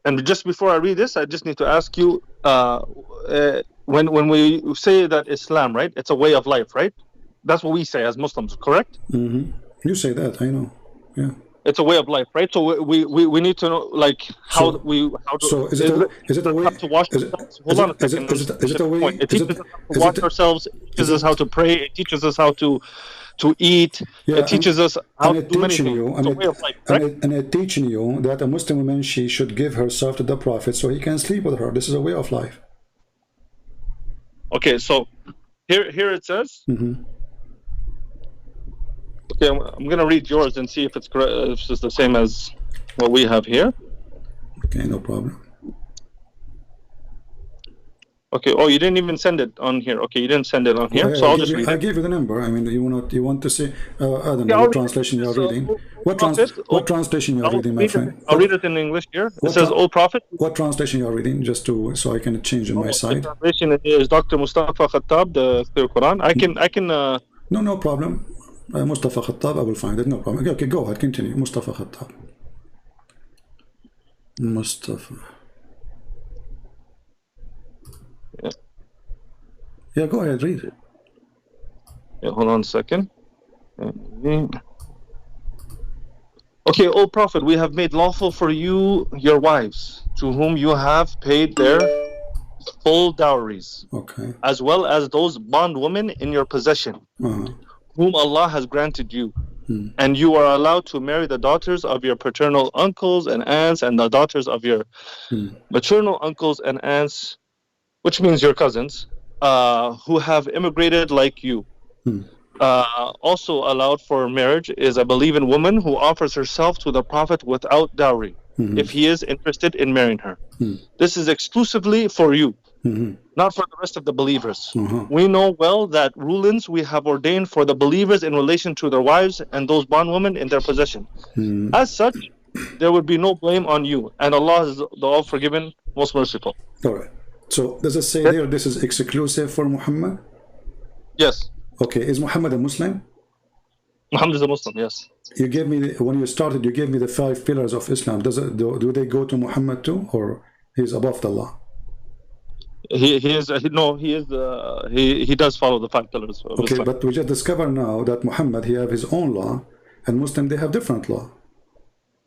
and just before I read this, I just need to ask you, when we say that Islam, right, it's a way of life, right? That's what we say as Muslims, correct? Mm-hmm. You say that, I know. Yeah. It's a way of life, right? So we need to know, like, how to is it a way? To wash ourselves? Hold on a second. Is it a way? It teaches us to wash ourselves. It teaches us how to pray. It teaches us how to eat. Yeah, it teaches us how to do many things. It's a way of life, right? And it teaching you that a Muslim woman, she should give herself to the Prophet so he can sleep with her. This is a way of life. Okay, so here it says. Mm-hmm. Okay, I'm gonna read yours and see if it's correct, if it's the same as what we have here. Okay, no problem. Okay. Oh, you didn't even send it on here. Okay, you didn't send it on here, so I'll just read it. I gave you the number. I mean, you want to see? I don't know what translation you are reading. What translation you are reading, my friend? I'll read it in English here. It says, "O Prophet." What translation you are reading? Just so I can change on my side. The translation is Dr. Mustafa Khattab, the Clear Quran. I can. No problem. Mustafa Khattab, I will find it. No problem. Okay, go ahead. Continue. Mustafa Khattab. Mustafa. Yeah, go ahead, read it. Yeah, hold on a second. Okay, O Prophet, we have made lawful for you your wives, to whom you have paid their full dowries, as well as those bondwomen in your possession, whom Allah has granted you. And you are allowed to marry the daughters of your paternal uncles and aunts, and the daughters of your maternal uncles and aunts, which means your cousins, who have immigrated like you. Also allowed for marriage is a believing woman who offers herself to the Prophet without dowry, if he is interested in marrying her. This is exclusively for you, not for the rest of the believers. We know well that rulings we have ordained for the believers in relation to their wives and those bondwomen in their possession. As such, there would be no blame on you, and Allah is the all-forgiving, most merciful. All right. So does it say there this is exclusive for Muhammad? Yes. Okay. Is Muhammad a Muslim? Muhammad is a Muslim, yes. You gave me, when you started, you gave me the 5 pillars of Islam. Do they go to Muhammad too, or he's above the law? He does follow the 5 pillars of Islam. But we just discovered now that Muhammad, he have his own law, and Muslim, they have different law.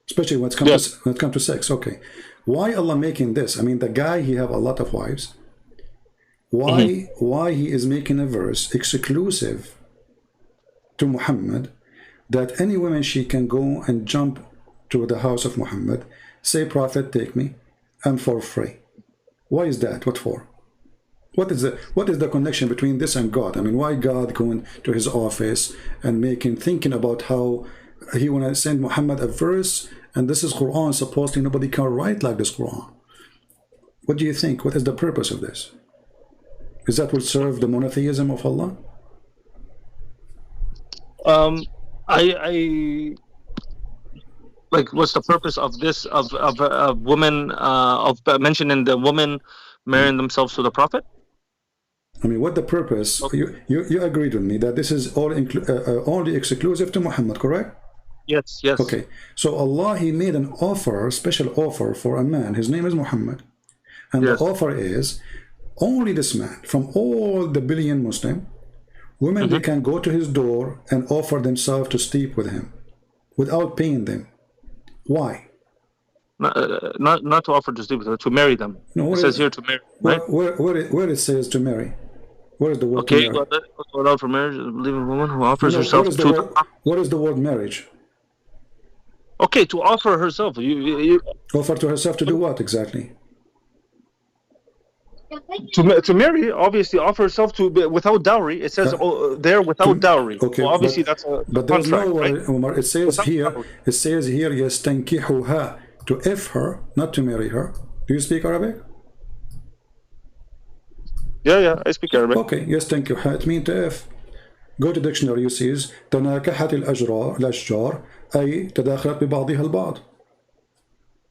Especially when it comes to sex. Okay. Why Allah making this? I mean, the guy, he have a lot of wives. Why he is making a verse exclusive to Muhammad, that any woman, she can go and jump to the house of Muhammad, say, Prophet, take me, I'm for free. Why is that? What for? What is the connection between this and God? I mean, why God going to his office and thinking about how he want to send Muhammad a verse, and this is Quran, supposedly nobody can write like this Quran. What do you think? What is the purpose of this? Is that will serve the monotheism of Allah? I like, what's the purpose of this, of women, of mentioning the women marrying themselves to the Prophet? I mean, what the purpose? You agreed with me that this is all only exclusive to Muhammad, correct? Yes. Okay, so Allah, he made an offer, special offer for a man. His name is Muhammad, and the offer is only this man, from all the billion Muslim women, they can go to his door and offer themselves to sleep with him without paying them. Why? Not to offer to sleep with them, to marry them. No, it says here to marry, right? Where it says to marry? Where is the word to marry? Allowed for marriage is a believing woman who offers herself to what is the word marriage? Okay, to offer herself. Offer to herself to do what exactly? To marry, obviously, offer herself to without dowry. It says there without dowry. Okay, well, obviously that's a but there's contract, no right? Umar, it says Without here, dowry. يستنكحها, to if her, not to marry her. Do you speak Arabic? Yeah, I speak Arabic. Okay, يستنكحها, it means to if. Go to dictionary, you see تناكحت الأشجار أي تداخلت ببعضها البعض.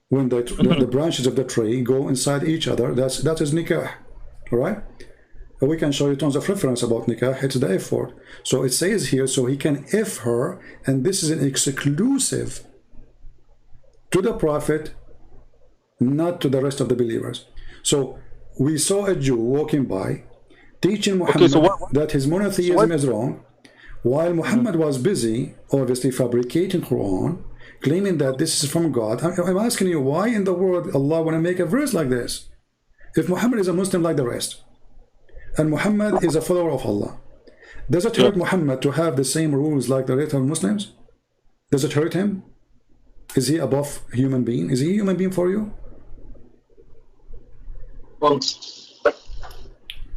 When the branches of the tree go inside each other, that is nikah. All right? We can show you tons of reference about nikah. It's the if word. So it says here, so he can if her, and this is an exclusive to the Prophet, not to the rest of the believers. So we saw a Jew walking by, teaching Muhammad that his monotheism is wrong, while Muhammad was busy, obviously fabricating Quran, claiming that this is from God. I'm asking you, why in the world Allah want to make a verse like this? If Muhammad is a Muslim like the rest, and Muhammad is a follower of Allah, does it hurt Muhammad to have the same rules like the rest of Muslims? Does it hurt him? Is he above human being? Is he a human being for you?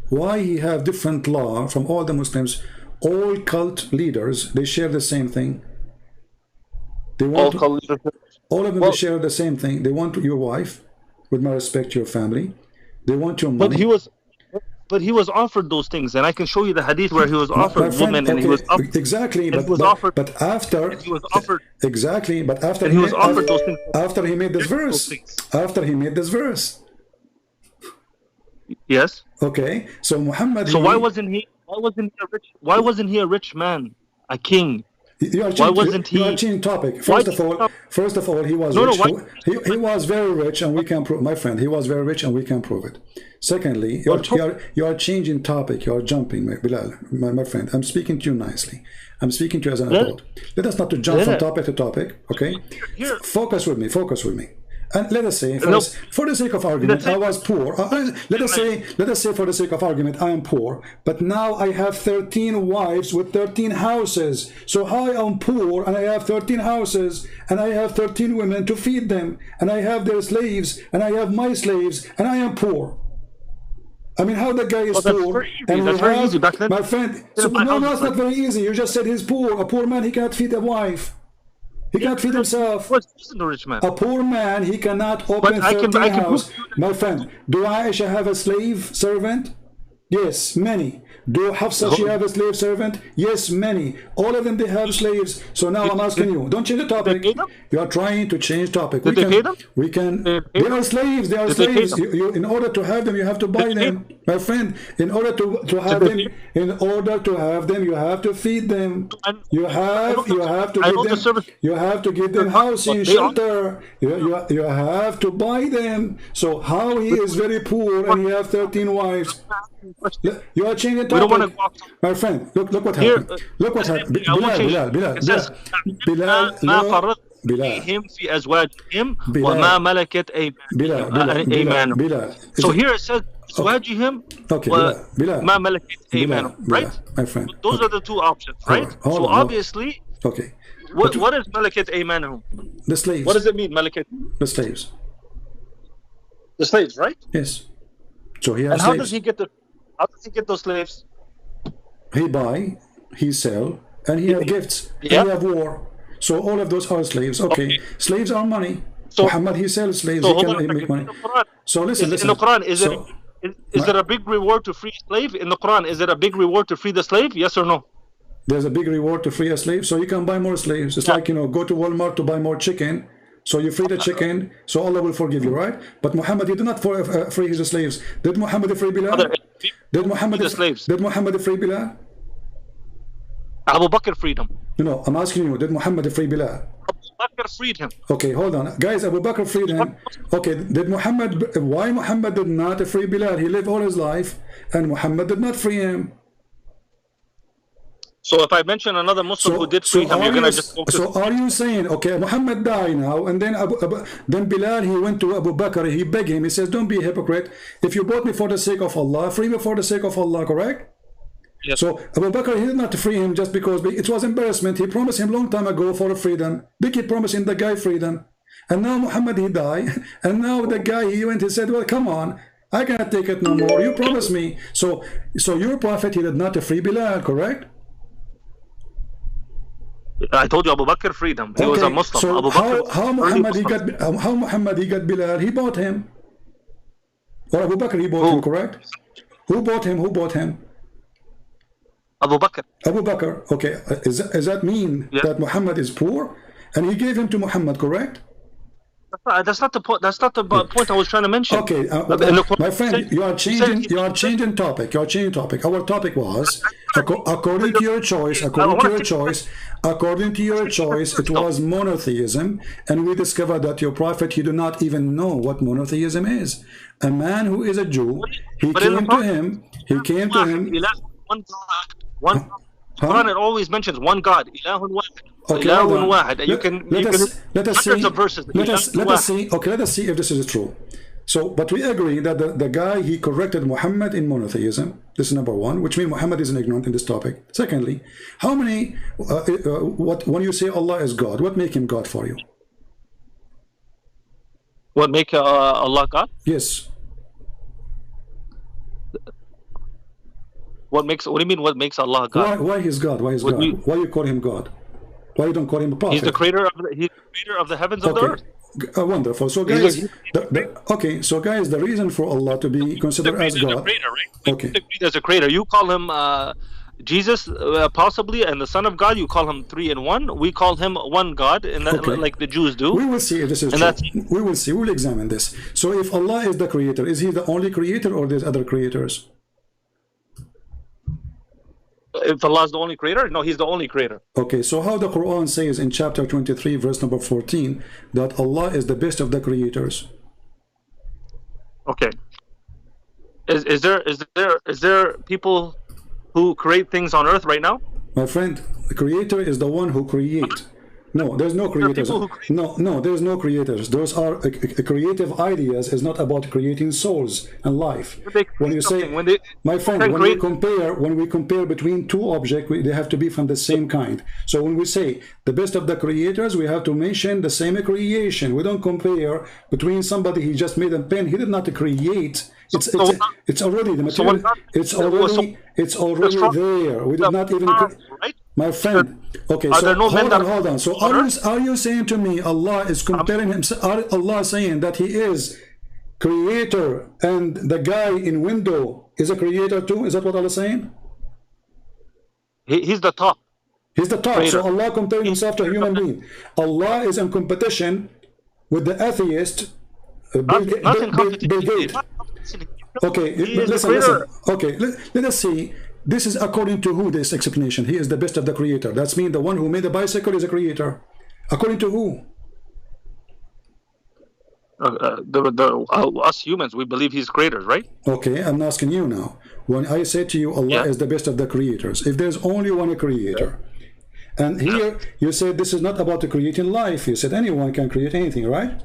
Why he have different law from all the Muslims? All cult leaders, they share the same thing. They want all of them, they share the same thing. They want your wife, with my respect to your family. They want your money. But he was offered those things, and I can show you the hadith where he was offered women, and he was offered, exactly. But after he was offered exactly. But after he was offered those things. After he made this verse. After he made this verse. Yes. Okay. So Muhammad. So why wasn't he a rich? Why wasn't he a rich man, a king? Why wasn't he? You are changing topic. First of all, he was rich. He was very rich, and we can prove. My friend, he was very rich, and we can prove it. Secondly, you are changing topic. You are jumping, Bilal, my friend. I'm speaking to you nicely. I'm speaking to you as an adult. Let us not to jump from topic to topic. Okay. Focus with me. Focus with me. And let us say, for the sake of argument, I was poor. Let us say, for the sake of argument, I am poor. But now I have 13 wives with 13 houses. So I am poor, and I have 13 houses, and I have 13 women to feed them, and I have their slaves, and I have my slaves, and I am poor. I mean, how the guy is poor? And that's very easy back then. My friend, no, that's not very easy. You just said he's poor. A poor man, he cannot feed a wife. He can't feed himself. A rich man. A poor man, he cannot open 13 houses. My friend, do Aisha have a slave servant? Yes, many. Do Hafsa, she have a slave servant? Yes, many. All of them, they have slaves. So now I'm asking you, don't change the topic. You are trying to change topic. Did they pay them? They are slaves. They are slaves. In order to have them, you have to buy them. My friend, in order to have them, you have to feed them. You have to give them housing, shelter. You have to buy them. So how he is very poor and he have 13 wives? You are changing the topic. My friend, look what happened. Look what happened. Bilal. في أزواجهم وما ملكت أيمانهم. So here it says أزواجهم وما ملكت أيمانهم. Right? My friend. Those are the two options, right? So obviously. Okay. What is ملكت أيمانهم? The slaves. What does it mean, ملكت? The slaves. The slaves, right? Yes. So he has. And how does he get those slaves? He buy, he sell, and he have gifts. And he have war. So all of those are slaves. Okay. Slaves are money. So Muhammad, he sells slaves. He can make money. So listen. In the Quran, is there a big reward to free a slave? In the Quran, is it a big reward to free the slave? Yes or no? There's a big reward to free a slave, so you can buy more slaves. It's like, go to Walmart to buy more chicken. So you free the chicken, so Allah will forgive you, right? But Muhammad, he did not free his slaves. Did Muhammad free Bilal? Did Muhammad free Bilal? Abu Bakr freed him. No, I'm asking you, did Muhammad free Bilal? Abu Bakr freed him. Okay, hold on. Guys, Abu Bakr freed him. Okay, why Muhammad did not free Bilal? He lived all his life, and Muhammad did not free him. So if I mention another Muslim who did free him, you're going to just focus. So are you saying, okay, Muhammad died now, and then Bilal, he went to Abu Bakr, he begged him, he says, don't be a hypocrite. If you bought me for the sake of Allah, free me for the sake of Allah, correct? Yes. So Abu Bakr, he did not free him just because it was embarrassment. He promised him long time ago for freedom. They keep promising the guy freedom. And now Muhammad, he died. And now the guy, he went, he said, well, come on. I cannot take it no more. You promised me. So your prophet, he did not free Bilal, correct? I told you Abu Bakr freed him. He was a Muslim. So Abu Bakr how Muhammad he got Bilal? He bought him. Or Abu Bakr he bought him, correct? Who bought him? Who bought him? Abu Bakr. Abu Bakr. Okay. Does that mean that Muhammad is poor? And he gave him to Muhammad, correct? That's not the point. That's not the point I was trying to mention. Okay, my friend, you are changing topic. You are changing topic. Our topic was according to your choice. According to your choice, it was monotheism, and we discovered that your prophet, he do not even know what monotheism is. A man who is a Jew, he came to him. One God. One. Quran, it always mentions one God. Ilahun wahid. Okay, Ilahun wahid. Let us see. Verses. Let us see. Okay, let us see if this is true. So, but we agree that the guy, he corrected Muhammad in monotheism. This is number one, which means Muhammad is ignorant in this topic. Secondly, how many? When you say Allah is God, what make him God for you? What make Allah God? Yes. What do you mean? What makes Allah God? Why he's God? Why is God? Why you call him God? Why you don't call him a prophet? He's the creator of the heavens of the earth. Wonderful. So guys, so guys, the reason for Allah to be considered as God. The creator, right? Okay. As a creator, you call him Jesus, possibly, and the Son of God. You call him 3 in 1. We call him one God, and like the Jews do. We will see if this is true. We will see. We'll examine this. So if Allah is the creator, is he the only creator, or there's other creators? If Allah is the only creator? No, he's the only creator. Okay, so how the Quran says in chapter 23, verse number 14, that Allah is the best of the creators? Okay. Is there people who create things on earth right now? My friend, the creator is the one who creates. No, there's no creators. No, there's no creators. Those are creative ideas. Is not about creating souls and life. When you say, my friend, when we compare between two objects, they have to be from the same kind. So when we say the best of the creators, we have to mention the same creation. We don't compare between somebody he just made a pen. He did not create. It's already the material. It's already there. We did not even. My friend, okay, so hold on. So are you saying to me Allah is comparing himself? Allah saying that he is creator and the guy in window is a creator too? Is that what Allah is saying? He's the top. He's the top. Creator. So Allah comparing himself to a human being. Allah is in competition with the atheist. Bill Gates. Okay, listen. Okay, let us see. This is according to who, this explanation? He is the best of the creator. That's mean the one who made the bicycle is a creator. According to who? Us humans, we believe he's creators, right? Okay, I'm asking you now. When I say to you Allah is the best of the creators, if there's only one creator, and here you said this is not about creating life. You said anyone can create anything, right?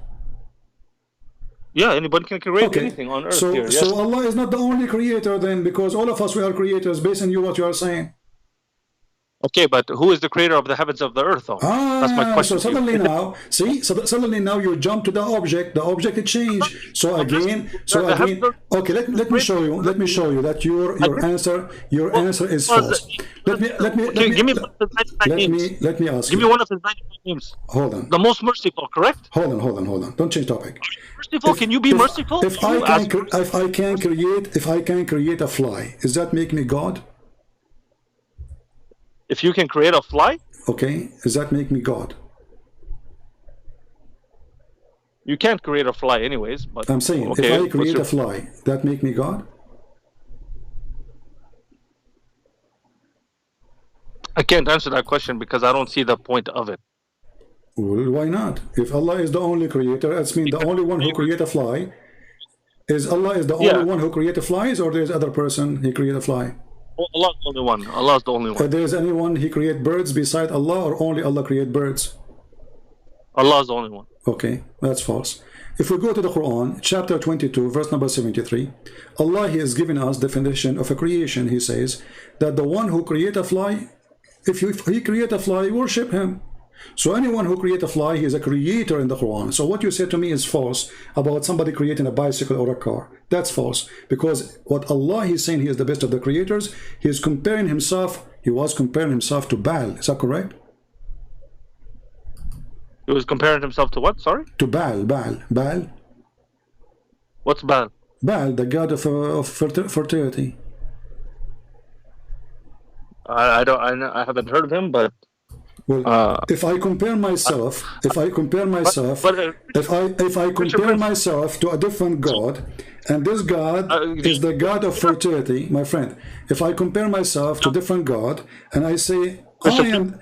Yeah, anybody can create anything on earth. So Allah is not the only creator then, because all of us, we are creators based on what you are saying. Okay, but who is the creator of the heavens of the earth, though? That's my question. So suddenly now, suddenly now you jump to the object. The object changed. So again, okay. Let me show you. Let me show you that your answer is false. Let me ask. Give me one of his 95 names. Hold on. The most merciful, correct? Hold on. Don't change topic. Merciful? Can you be merciful? If I can create a fly, does that make me God? If you can create a fly? Okay, does that make me God? You can't create a fly anyways, but I'm saying, if I create a fly, that make me God? I can't answer that question because I don't see the point of it. Well, why not? If Allah is the only creator, that means the only one who create a fly. Is Allah is the only one who create flies, or there's other person he create a fly? Allah is the only one. Allah is the only one. There's anyone he create birds beside Allah, or only Allah create birds? Allah is the only one. Okay, that's false. If we go to the Quran, chapter 22, verse number 73, Allah, he has given us definition of a creation. He says that the one who create a fly, if he create a fly, worship him. So anyone who creates a fly, he is a creator in the Quran. So what you said to me is false about somebody creating a bicycle or a car. That's false. Because what Allah is saying, he is the best of the creators. He is comparing himself, he was comparing himself to Baal. Is that correct? He was comparing himself to what? Sorry? To Baal. Baal. What's Baal? Baal, the god of fertility. I haven't heard of him, but well, if I compare myself, if I compare myself to a different god, and this god is the god of fertility, my friend. If I compare myself to different god, and I say I am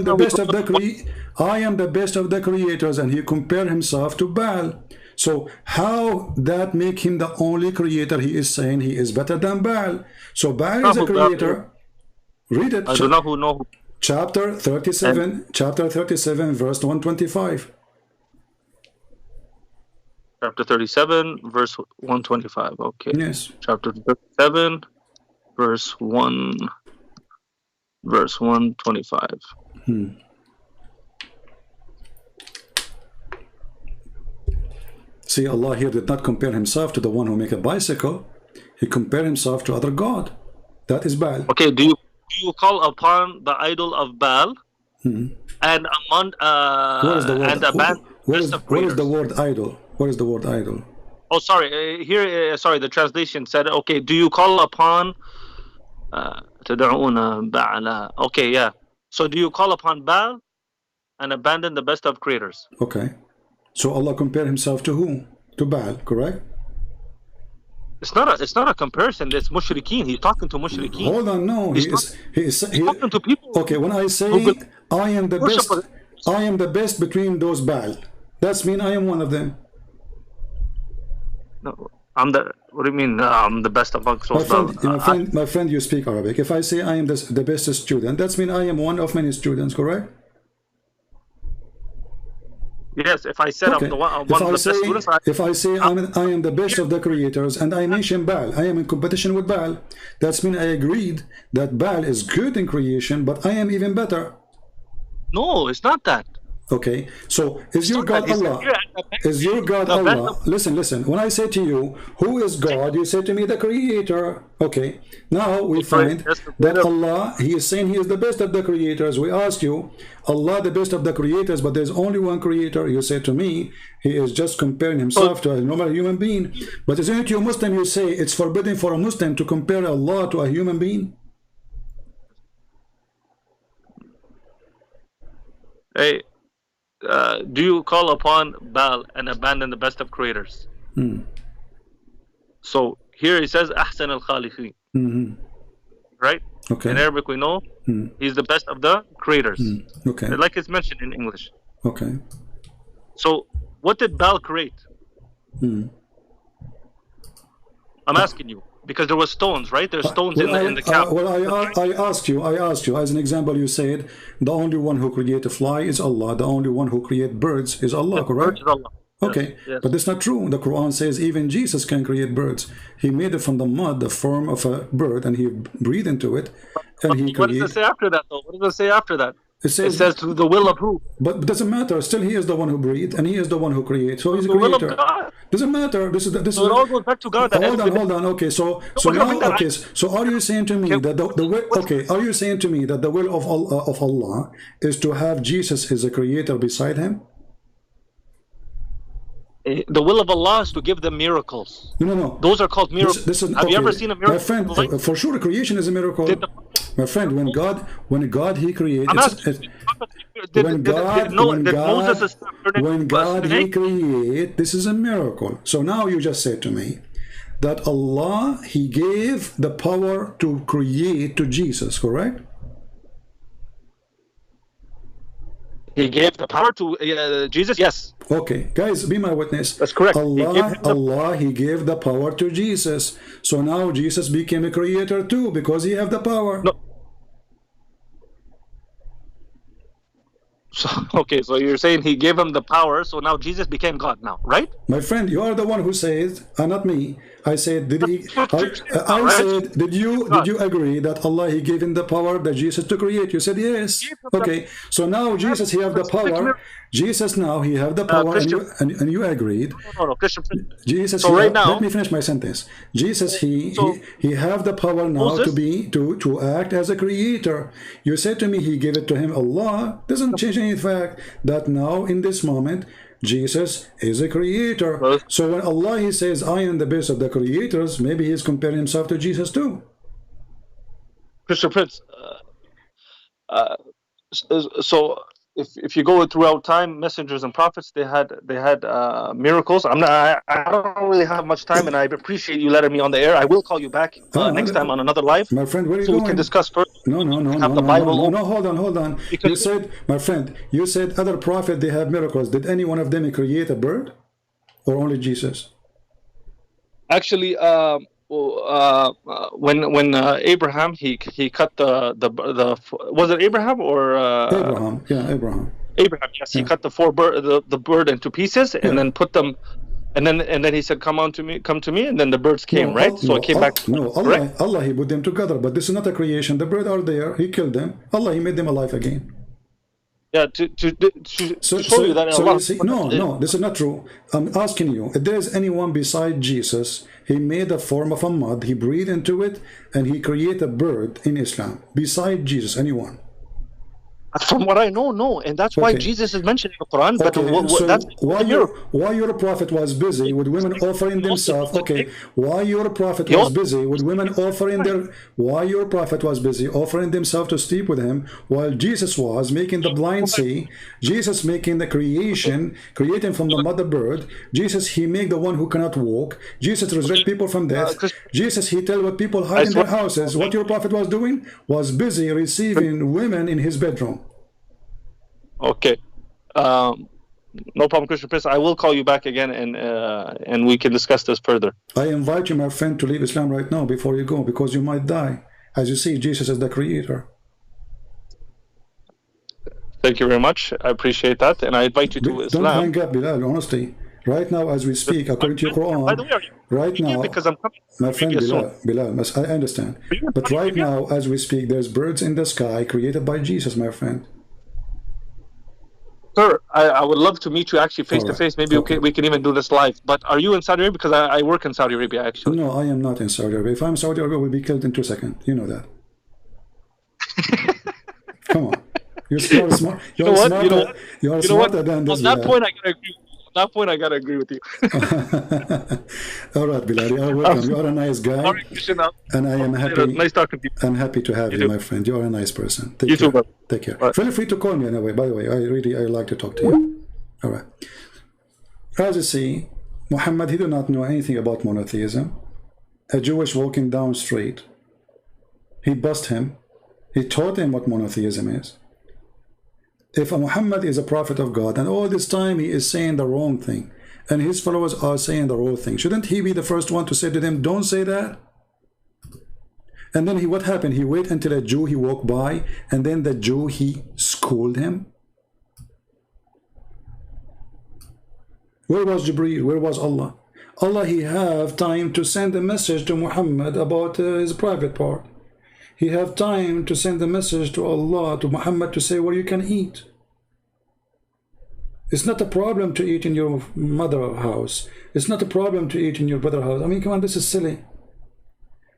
the best of the creators, and he compare himself to Baal. So how that make him the only creator? He is saying he is better than Baal. So Baal is a creator. Read it. I do not know. Chapter 37, verse 125. Chapter 37, verse 125. Okay. Yes. Chapter 37, verse 125. See, Allah here did not compare himself to the one who make a bicycle. He compared himself to other god. That is Baal. Okay, do you call upon the idol of Baal and among what is the word, and abandon what is the word idol? What is the word idol? Oh, sorry. Here, sorry. The translation said, okay. Do you call upon تدعون بعلا? Okay, yeah. So do you call upon Baal and abandon the best of creators? Okay. So Allah compared himself to whom? To Baal, correct? It's not a comparison. It's mushrikeen. He's talking to mushrikeen. Hold on, no. He is talking to people. Okay, when I say I am the best between those Baal, that's mean I am one of them. No, what do you mean? I'm the best amongst those Baal. My friend, you speak Arabic. If I say I am the best student, that's mean I am one of many students, correct? Yes, if I set up the one of the best students, if I say I am the best of the creators and I mention Baal, I am in competition with Baal, that's mean I agreed that Baal is good in creation, but I am even better. No, it's not that. Okay, so is your God Allah? Is your God Allah? Listen. When I say to you, who is God? You say to me, the Creator. Okay, now we find that Allah, He is saying He is the best of the creators. We ask you, Allah the best of the creators, but there's only one Creator. You say to me, He is just comparing Himself to a normal human being. But isn't it you Muslim, you say it's forbidden for a Muslim to compare Allah to a human being? Hey. Do you call upon Baal and abandon the best of creators? So here he says Ahsan al-Khaliqin. Right? Okay. In Arabic we know he's the best of the creators. Okay. Like it's mentioned in English. Okay. So what did Baal create? I'm asking you. Because there were stones, right? There's stones in the camp. I asked you, as an example, you said, the only one who created a fly is Allah. The only one who created birds is Allah, correct? Birds is Allah. Okay, yes. But that's not true. The Quran says even Jesus can create birds. He made it from the mud, the form of a bird, and he breathed into it. And he what does it say after that, though? What does it say after that? It says to the will of who? But it doesn't matter. Still, He is the one who breathed, and He is the one who creates. So He's a creator. Will of God. Doesn't matter. This is it all goes back to God. Hold on. Okay, so are you saying to me that the will? Okay, are you saying to me that the will of Allah is to have Jesus as a creator beside Him? The will of Allah is to give them miracles. No. Those are called miracles. Have you ever seen a miracle? My friend, for sure, creation is a miracle. My friend, when God He created. When God He created, this is a miracle. So now you just said to me that Allah He gave the power to create to Jesus, correct? He gave the power to Jesus, yes. Okay, guys, be my witness. That's correct. Allah, He gave the power to Jesus. So now Jesus became a creator too because He have the power. No. okay, so you're saying he gave him the power, so now Jesus became God now, right? My friend, you are the one who says, not me. I said, did he? I said, did you agree that Allah he gave him the power that Jesus to create? You said yes. Okay, so now Jesus he have the power. Jesus now he have the power, and you agreed. No, Christian. Jesus. So right now, let me finish my sentence. Jesus he have the power now to act as a creator. You said to me he gave it to him. Allah doesn't change any fact that now in this moment Jesus is a creator. So when Allah he says I am the best of the creators, maybe he's comparing himself to Jesus too. Christian Prince. So if you go throughout time, messengers and prophets they had miracles. I don't really have much time, and I appreciate you letting me on the air. I will call you back next time on another live, my friend. Where are you so going? We can discuss further. No, hold on. Because you said, my friend, you said other prophet they have miracles. Did any one of them create a bird, or only Jesus? Actually, when Abraham he cut the was it Abraham or Abraham? Yeah, Abraham. Abraham, yes, he cut the bird into pieces and then put them, and then he said, come to me, and then the birds came, right? So it came back. No, Allah he put them together, but this is not a creation. The birds are there. He killed them. Allah he made them alive again. Yeah, to show you that. So you see, no, this is not true. I'm asking you, if there is anyone beside Jesus, he made a form of a mud, he breathed into it, and he created a bird in Islam. Beside Jesus, anyone? From what I know, no, and that's why Jesus is mentioned in the Quran. But that's why your prophet was busy with women offering themselves? Okay, why your prophet was busy with women offering why your prophet was busy offering themselves to sleep with him, while Jesus was making the blind see, Jesus making the creating from the mother bird. Jesus he make the one who cannot walk. Jesus resurrect people from death. Jesus he tell what people hide in their houses. What your prophet was doing was busy receiving women in his bedroom. Okay, no problem, Christian Prince. I will call you back again, and we can discuss this further. I invite you, my friend, to leave Islam right now before you go, because you might die. As you see, Jesus is the creator. Thank you very much. I appreciate that, and I invite you to Islam. Don't hang up, Bilal. Honestly, right now, as we speak, according to your Quran, by the way, right now, because I'm coming, my friend Bilal, I understand. But right now, as we speak, there's birds in the sky created by Jesus, my friend. Sir, I would love to meet you actually face to face. Maybe we can even do this live. But are you in Saudi Arabia? Because I work in Saudi Arabia, actually. No, I am not in Saudi Arabia. If I'm Saudi Arabia, we'll be killed in 2 seconds. You know that. Come on. You're smart. You're smarter than this. On that point, I gotta agree. That point, I gotta agree with you. All right, Bilal, you are welcome. You are a nice guy, and I am happy. Nice talking to you. I'm happy to have you, my friend. You are a nice person. Take care. Take care. Right. Feel free to call me anyway. By the way, I like to talk to you. All right. As you see, Muhammad, he did not know anything about monotheism. A Jewish walking down street, he bussed him. He taught him what monotheism is. If Muhammad is a prophet of God, and all this time he is saying the wrong thing, and his followers are saying the wrong thing, shouldn't he be the first one to say to them, don't say that? And then what happened? He waited until a Jew he walked by, and then the Jew he scolded him. Where was Jibreel? Where was Allah? Allah he have time to send a message to Muhammad about his private part. He have time to send a message to Allah, to Muhammad, to say where you can eat. It's not a problem to eat in your mother's house. It's not a problem to eat in your brother's house. I mean, come on, this is silly.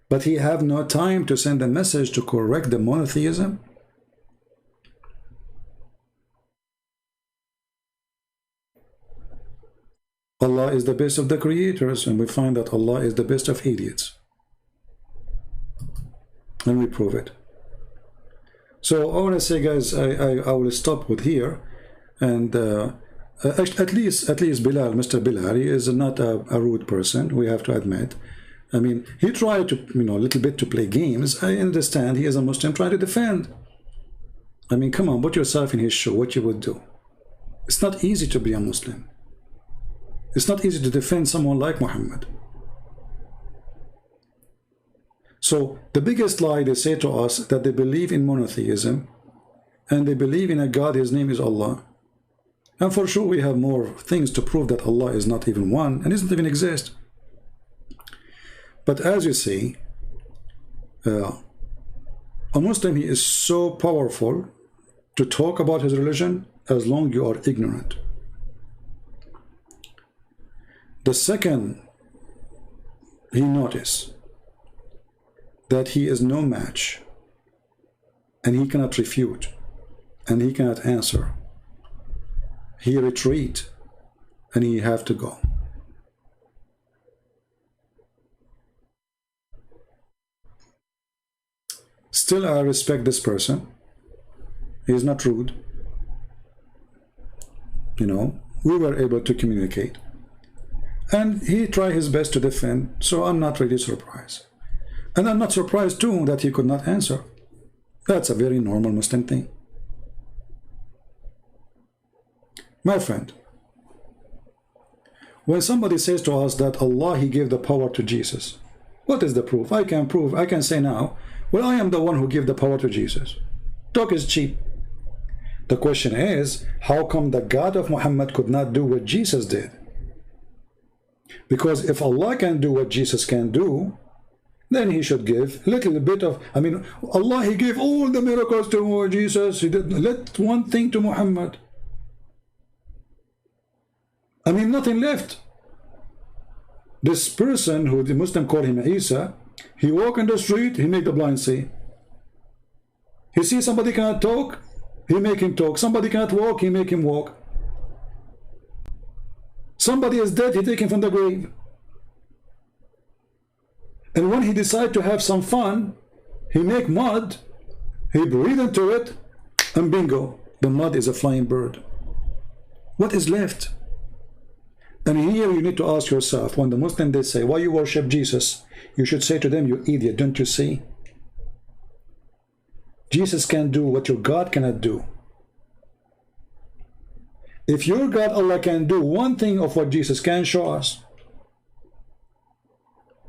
But he have no time to send a message to correct the monotheism. Allah is the best of the creators, and we find that Allah is the best of idiots. And we prove it. So I want to say, guys, I will stop with here, and at least Bilal, Mr. Bilal, he is not a rude person. We have to admit. I mean, he tried to, a little bit to play games. I understand he is a Muslim trying to defend. I mean, come on, put yourself in his shoe. What you would do? It's not easy to be a Muslim. It's not easy to defend someone like Muhammad. So the biggest lie they say to us that they believe in monotheism, and they believe in a God, his name is Allah. And for sure we have more things to prove that Allah is not even one and doesn't even exist. But as you see, a Muslim, he is so powerful to talk about his religion as long you are ignorant. The second he notice that he is no match, and he cannot refute, and he cannot answer, he retreat, and he have to go. Still, I respect this person. He is not rude. You know, we were able to communicate. And he tried his best to defend, so I'm not really surprised. And I'm not surprised too that he could not answer. That's a very normal Muslim thing. My friend, when somebody says to us that Allah, he gave the power to Jesus, what is the proof? I can prove, I can say now, well, I am the one who gave the power to Jesus. Talk is cheap. The question is, how come the God of Muhammad could not do what Jesus did? Because if Allah can do what Jesus can do, then he should give a little bit of, I mean, Allah, he gave all the miracles to Jesus. He didn't let one thing to Muhammad. I mean, nothing left. This person who the Muslim call him Isa, he walk in the street, he make the blind see. He see somebody cannot talk, he make him talk. Somebody cannot walk, he make him walk. Somebody is dead, he take him from the grave. And when he decide to have some fun, he make mud, he breathe into it, and bingo, the mud is a flying bird. What is left? And here you need to ask yourself, when the Muslim they say, why you worship Jesus? You should say to them, you idiot, don't you see? Jesus can do what your God cannot do. If your God, Allah, can do one thing of what Jesus can show us,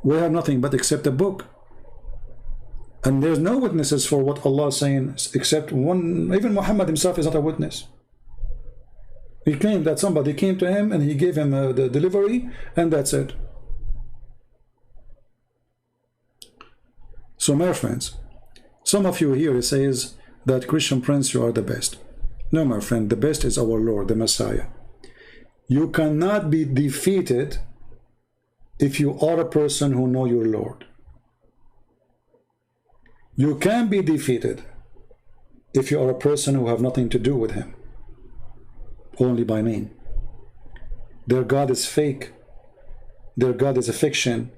we have nothing but except a book. And there's no witnesses for what Allah is saying except one. Even Muhammad himself is not a witness. He claimed that somebody came to him and he gave him the delivery, and that's it. So my friends, some of you here says that Christian Prince, you are the best. No, my friend, the best is our Lord, the Messiah. You cannot be defeated if you are a person who know your Lord. You can be defeated if you are a person who have nothing to do with him, only by name. Their God is fake. Their God is a fiction.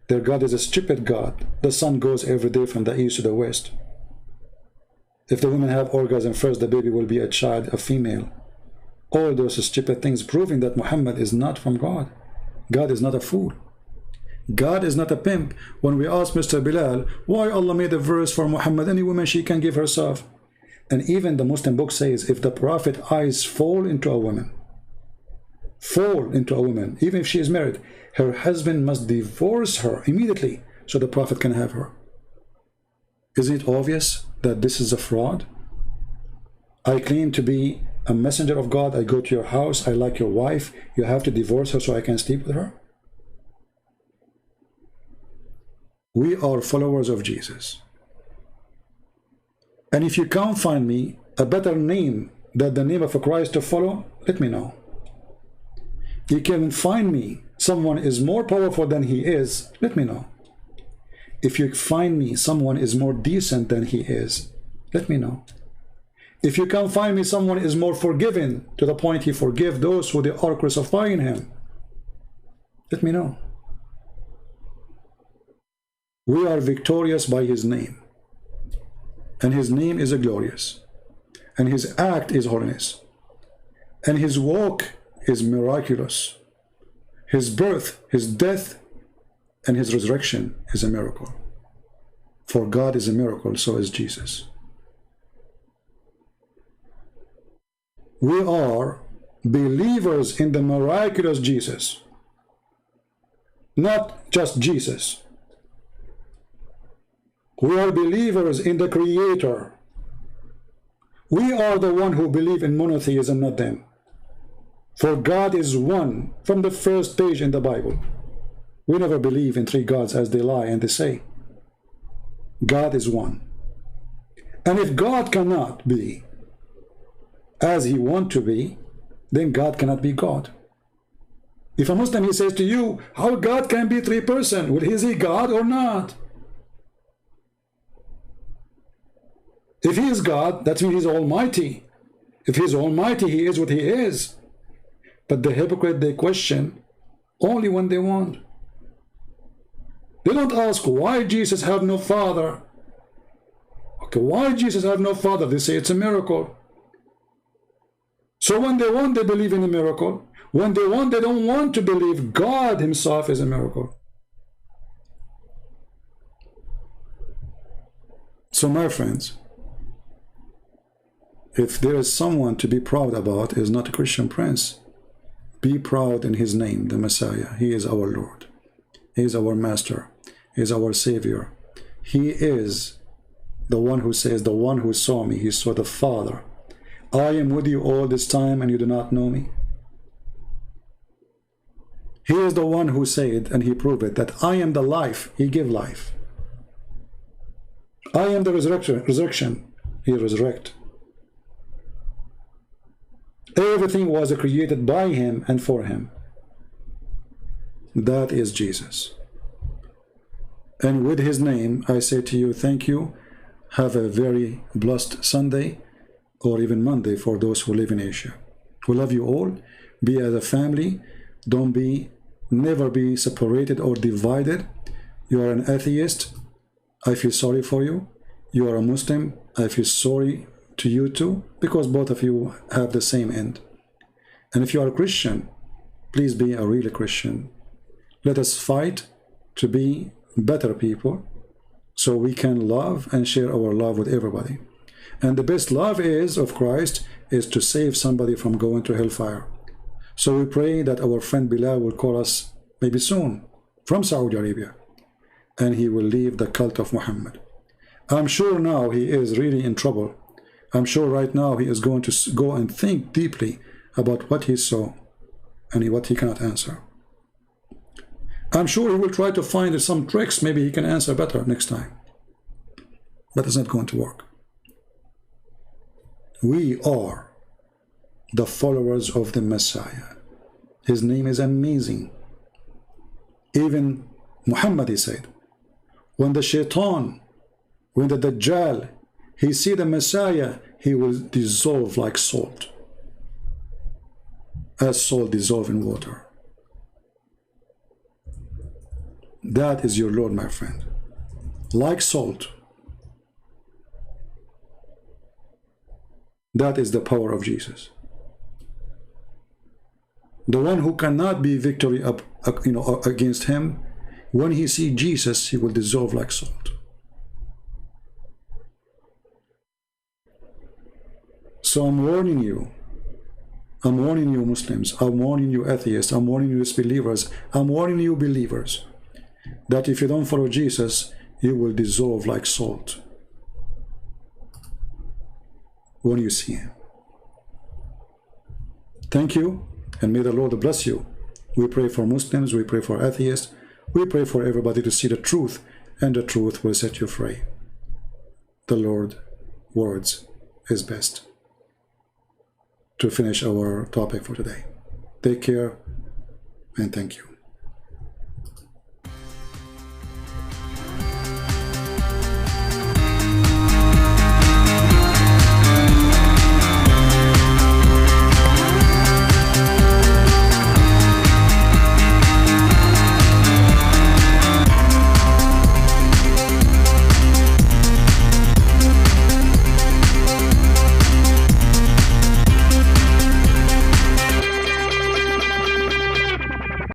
Their God is a stupid God. The sun goes every day from the east to the west. If the women have orgasm first, the baby will be a child, a female. All those stupid things proving that Muhammad is not from God. God is not a fool. God is not a pimp. When we ask Mr. Bilal, why Allah made a verse for Muhammad, any woman she can give herself. And even the Muslim book says, if the Prophet eyes fall into a woman, even if she is married, her husband must divorce her immediately so the Prophet can have her. Isn't it obvious that this is a fraud? I claim to be a messenger of God. I go to your house. I like your wife. You have to divorce her so I can sleep with her? We are followers of Jesus. And if you can't find me a better name than the name of a Christ to follow, let me know. You can find me someone is more powerful than he is, let me know. If you find me someone is more decent than he is, let me know. If you can find me someone is more forgiving to the point he forgive those who they are crucifying him, let me know. We are victorious by his name, and his name is a glorious, and his act is holiness, and his walk is miraculous. His birth, his death, and his resurrection is a miracle. For God is a miracle, so is Jesus. We are believers in the miraculous Jesus, not just Jesus. We are believers in the Creator. We are the one who believe in monotheism, not them. For God is one from the first page in the Bible. We never believe in three gods as they lie and they say. God is one. And if God cannot be as he wants to be, then God cannot be God. If a Muslim, he says to you, how God can be three persons? Well, is he God or not? If he is God, that means he's almighty. If he's almighty, he is what he is. But the hypocrite, they question only when they want. They don't ask why Jesus have no father. Okay, why Jesus have no father? They say it's a miracle. So when they want, they believe in a miracle. When they want, they don't want to believe God himself is a miracle. So my friends, if there is someone to be proud about, is not a Christian prince. Be proud in his name, the Messiah. He is our Lord. He is our Master. He is our Savior. He is the one who says, the one who saw me, he saw the Father. I am with you all this time and you do not know me. He is the one who said, and he proved it, that I am the life. He gave life. I am the resurrection. He resurrect. Everything was created by him and for him. That is Jesus. And with his name, I say to you, thank you. Have a very blessed Sunday or even Monday for those who live in Asia. We love you all. Be as a family. Don't be, never be separated or divided. You are an atheist. I feel sorry for you. You are a Muslim. I feel sorry to you too, because both of you have the same end. And if you are a Christian, please be a real Christian. Let us fight to be better people so we can love and share our love with everybody. And the best love is of Christ is to save somebody from going to hellfire. So we pray that our friend Bilal will call us maybe soon from Saudi Arabia, and he will leave the cult of Muhammad. I'm sure now he is really in trouble. I'm sure right now he is going to go and think deeply about what he saw and what he cannot answer. I'm sure he will try to find some tricks. Maybe he can answer better next time. But it's not going to work. We are the followers of the Messiah. His name is amazing. Even Muhammad, he said, when the shaitan, when the Dajjal, he see the Messiah, he will dissolve like salt, as salt dissolve in water. That is your Lord, my friend. Like salt. That is the power of Jesus. The one who cannot be victory up, against him, when he see Jesus, he will dissolve like salt. So I'm warning you. I'm warning you Muslims. I'm warning you atheists. I'm warning you disbelievers. I'm warning you believers that if you don't follow Jesus, you will dissolve like salt when you see him. Thank you, and may the Lord bless you. We pray for Muslims. We pray for atheists. We pray for everybody to see the truth, and the truth will set you free. The Lord's words is best. To finish our topic for today. Take care and thank you.